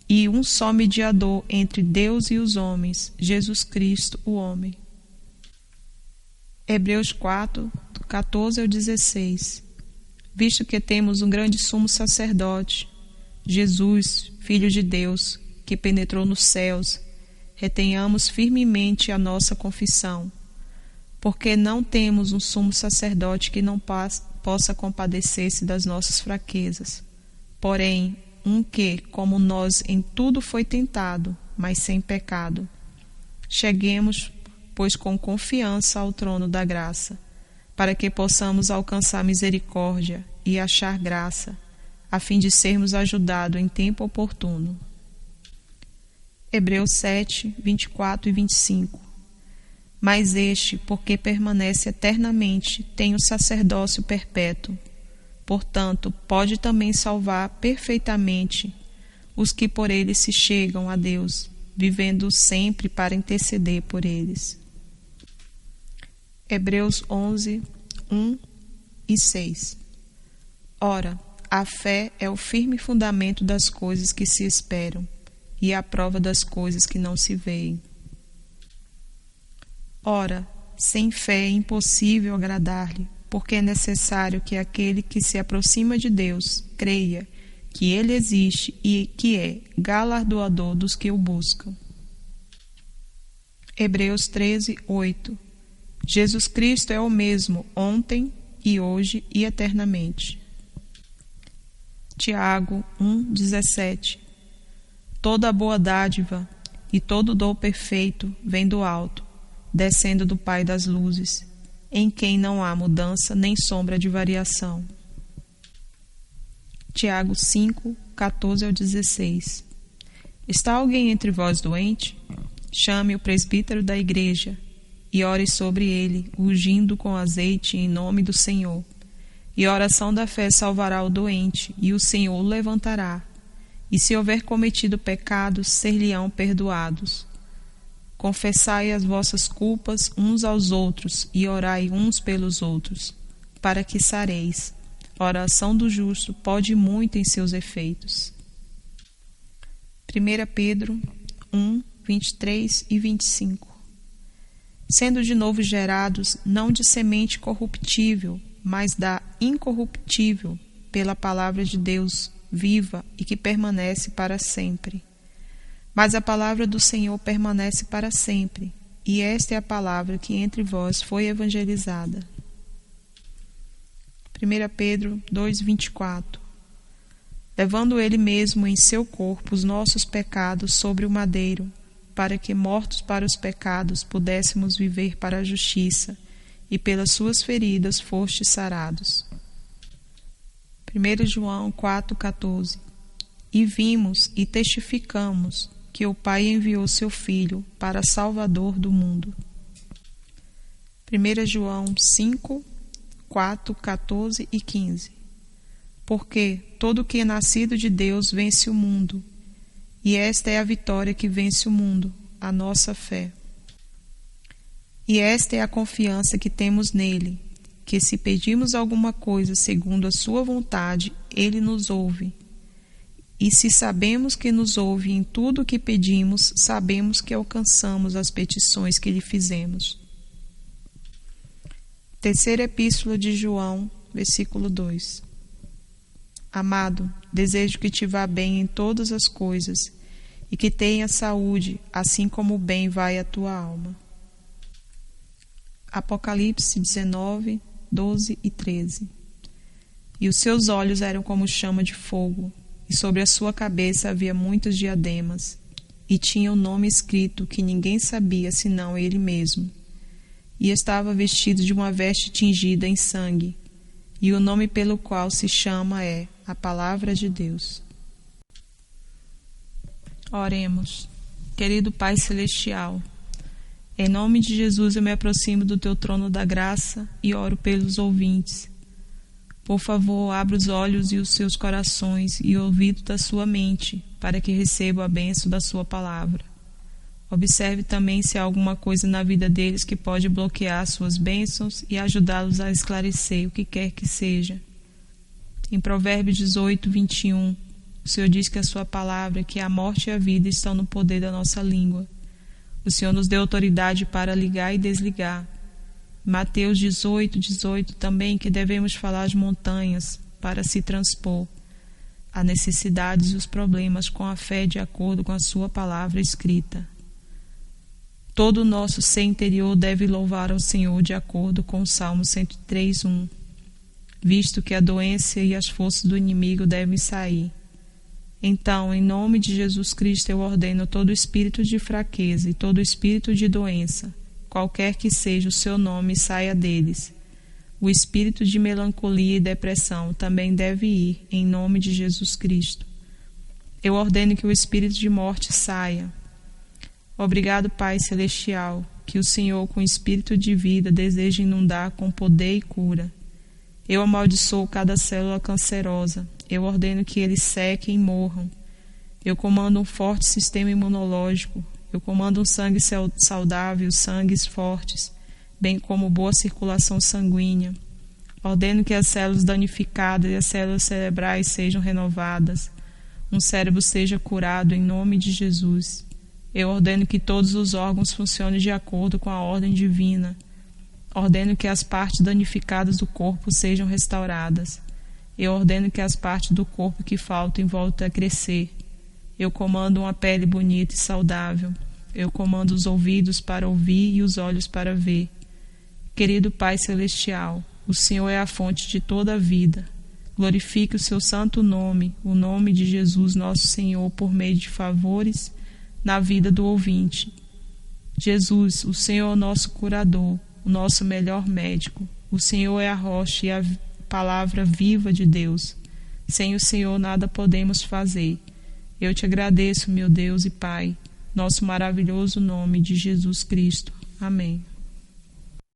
e um só mediador entre Deus e os homens, Jesus Cristo, o homem. Hebreus 4, 14 ao 16. visto que temos um grande sumo sacerdote, Jesus, Filho de Deus, que penetrou nos céus, retenhamos firmemente a nossa confissão, porque não temos um sumo sacerdote que não possa compadecer-se das nossas fraquezas, porém, um que, como nós, em tudo foi tentado, mas sem pecado. Cheguemos, pois, com confiança ao trono da graça, para que possamos alcançar misericórdia e achar graça, a fim de sermos ajudados em tempo oportuno. Hebreus 7, 24 e 25. Mas este, porque permanece eternamente, tem o sacerdócio perpétuo. Portanto, pode também salvar perfeitamente os que por ele se chegam a Deus, vivendo sempre para interceder por eles. Hebreus 11, 1 e 6. Ora, a fé é o firme fundamento das coisas que se esperam e a prova das coisas que não se veem. Ora, sem fé é impossível agradar-lhe, porque é necessário que aquele que se aproxima de Deus creia que ele existe e que é galardoador dos que o buscam. Hebreus 13, 8. Jesus Cristo é o mesmo ontem e hoje e eternamente. Tiago 1, 17. Toda boa dádiva e todo dom perfeito vem do alto, descendo do Pai das luzes, em quem não há mudança nem sombra de variação. Tiago 5, 14 ao 16. Está alguém entre vós doente? Chame o presbítero da igreja e ore sobre ele, ungindo com azeite em nome do Senhor. E a oração da fé salvará o doente, e o Senhor o levantará. E se houver cometido pecados, ser-lhe-ão perdoados. Confessai as vossas culpas uns aos outros e orai uns pelos outros, para que sareis. A oração do justo pode muito em seus efeitos. 1 Pedro 1, 23 e 25. Sendo de novo gerados, não de semente corruptível, mas da incorruptível, pela palavra de Deus viva e que permanece para sempre. Mas a palavra do Senhor permanece para sempre, e esta é a palavra que entre vós foi evangelizada. 1 Pedro 2,24. Levando ele mesmo em seu corpo os nossos pecados sobre o madeiro, para que, mortos para os pecados, pudéssemos viver para a justiça, e pelas suas feridas fostes sarados. 1 João 4,14. E vimos e testificamos que o Pai enviou seu Filho para Salvador do mundo. 1 João 5, 4, 14 e 15. Porque todo que é nascido de Deus vence o mundo, e esta é a vitória que vence o mundo, a nossa fé. E esta é a confiança que temos nele, que se pedimos alguma coisa segundo a sua vontade, ele nos ouve. E se sabemos que nos ouve em tudo o que pedimos, sabemos que alcançamos as petições que lhe fizemos. Terceira Epístola de João, versículo 2. Amado, desejo que te vá bem em todas as coisas e que tenha saúde, assim como o bem vai à tua alma. Apocalipse 19, 12 e 13. E os seus olhos eram como chama de fogo, e sobre a sua cabeça havia muitos diademas, e tinha um nome escrito que ninguém sabia senão ele mesmo. E estava vestido de uma veste tingida em sangue, e o nome pelo qual se chama é a Palavra de Deus. Oremos. Querido Pai Celestial, em nome de Jesus eu me aproximo do Teu trono da graça e oro pelos ouvintes. Por favor, abra os olhos e os seus corações e o ouvido da sua mente, para que recebam a bênção da sua palavra. Observe também se há alguma coisa na vida deles que pode bloquear suas bênçãos e ajudá-los a esclarecer o que quer que seja. Em Provérbios 18, 21, o Senhor diz que a sua palavra, que a morte e a vida estão no poder da nossa língua. O Senhor nos deu autoridade para ligar e desligar. Mateus 18, 18 também, que devemos falar às montanhas para se transpor as necessidades e os problemas com a fé de acordo com a sua palavra escrita. Todo o nosso ser interior deve louvar ao Senhor de acordo com o Salmo 103:1, visto que a doença e as forças do inimigo devem sair. Então, em nome de Jesus Cristo, eu ordeno todo espírito de fraqueza e todo espírito de doença, qualquer que seja o seu nome, saia deles. O espírito de melancolia e depressão também deve ir, em nome de Jesus Cristo. Eu ordeno que o espírito de morte saia. Obrigado, Pai Celestial, que o Senhor, com espírito de vida, deseja inundar com poder e cura. Eu amaldiçoo cada célula cancerosa. Eu ordeno que eles sequem e morram. Eu comando um forte sistema imunológico. Eu comando um sangue saudável, sangues fortes, bem como boa circulação sanguínea. Ordeno que as células danificadas e as células cerebrais sejam renovadas. Um cérebro seja curado em nome de Jesus. Eu ordeno que todos os órgãos funcionem de acordo com a ordem divina. Ordeno que as partes danificadas do corpo sejam restauradas. Eu ordeno que as partes do corpo que faltam voltem a crescer. Eu comando uma pele bonita e saudável. Eu comando os ouvidos para ouvir e os olhos para ver. Querido Pai Celestial, o Senhor é a fonte de toda a vida. Glorifique o seu santo nome, o nome de Jesus nosso Senhor, por meio de favores na vida do ouvinte. Jesus, o Senhor é o nosso curador, o nosso melhor médico. O Senhor é a rocha e a palavra viva de Deus. Sem o Senhor nada podemos fazer. Eu te agradeço, meu Deus e Pai, nosso maravilhoso nome de Jesus Cristo. Amém.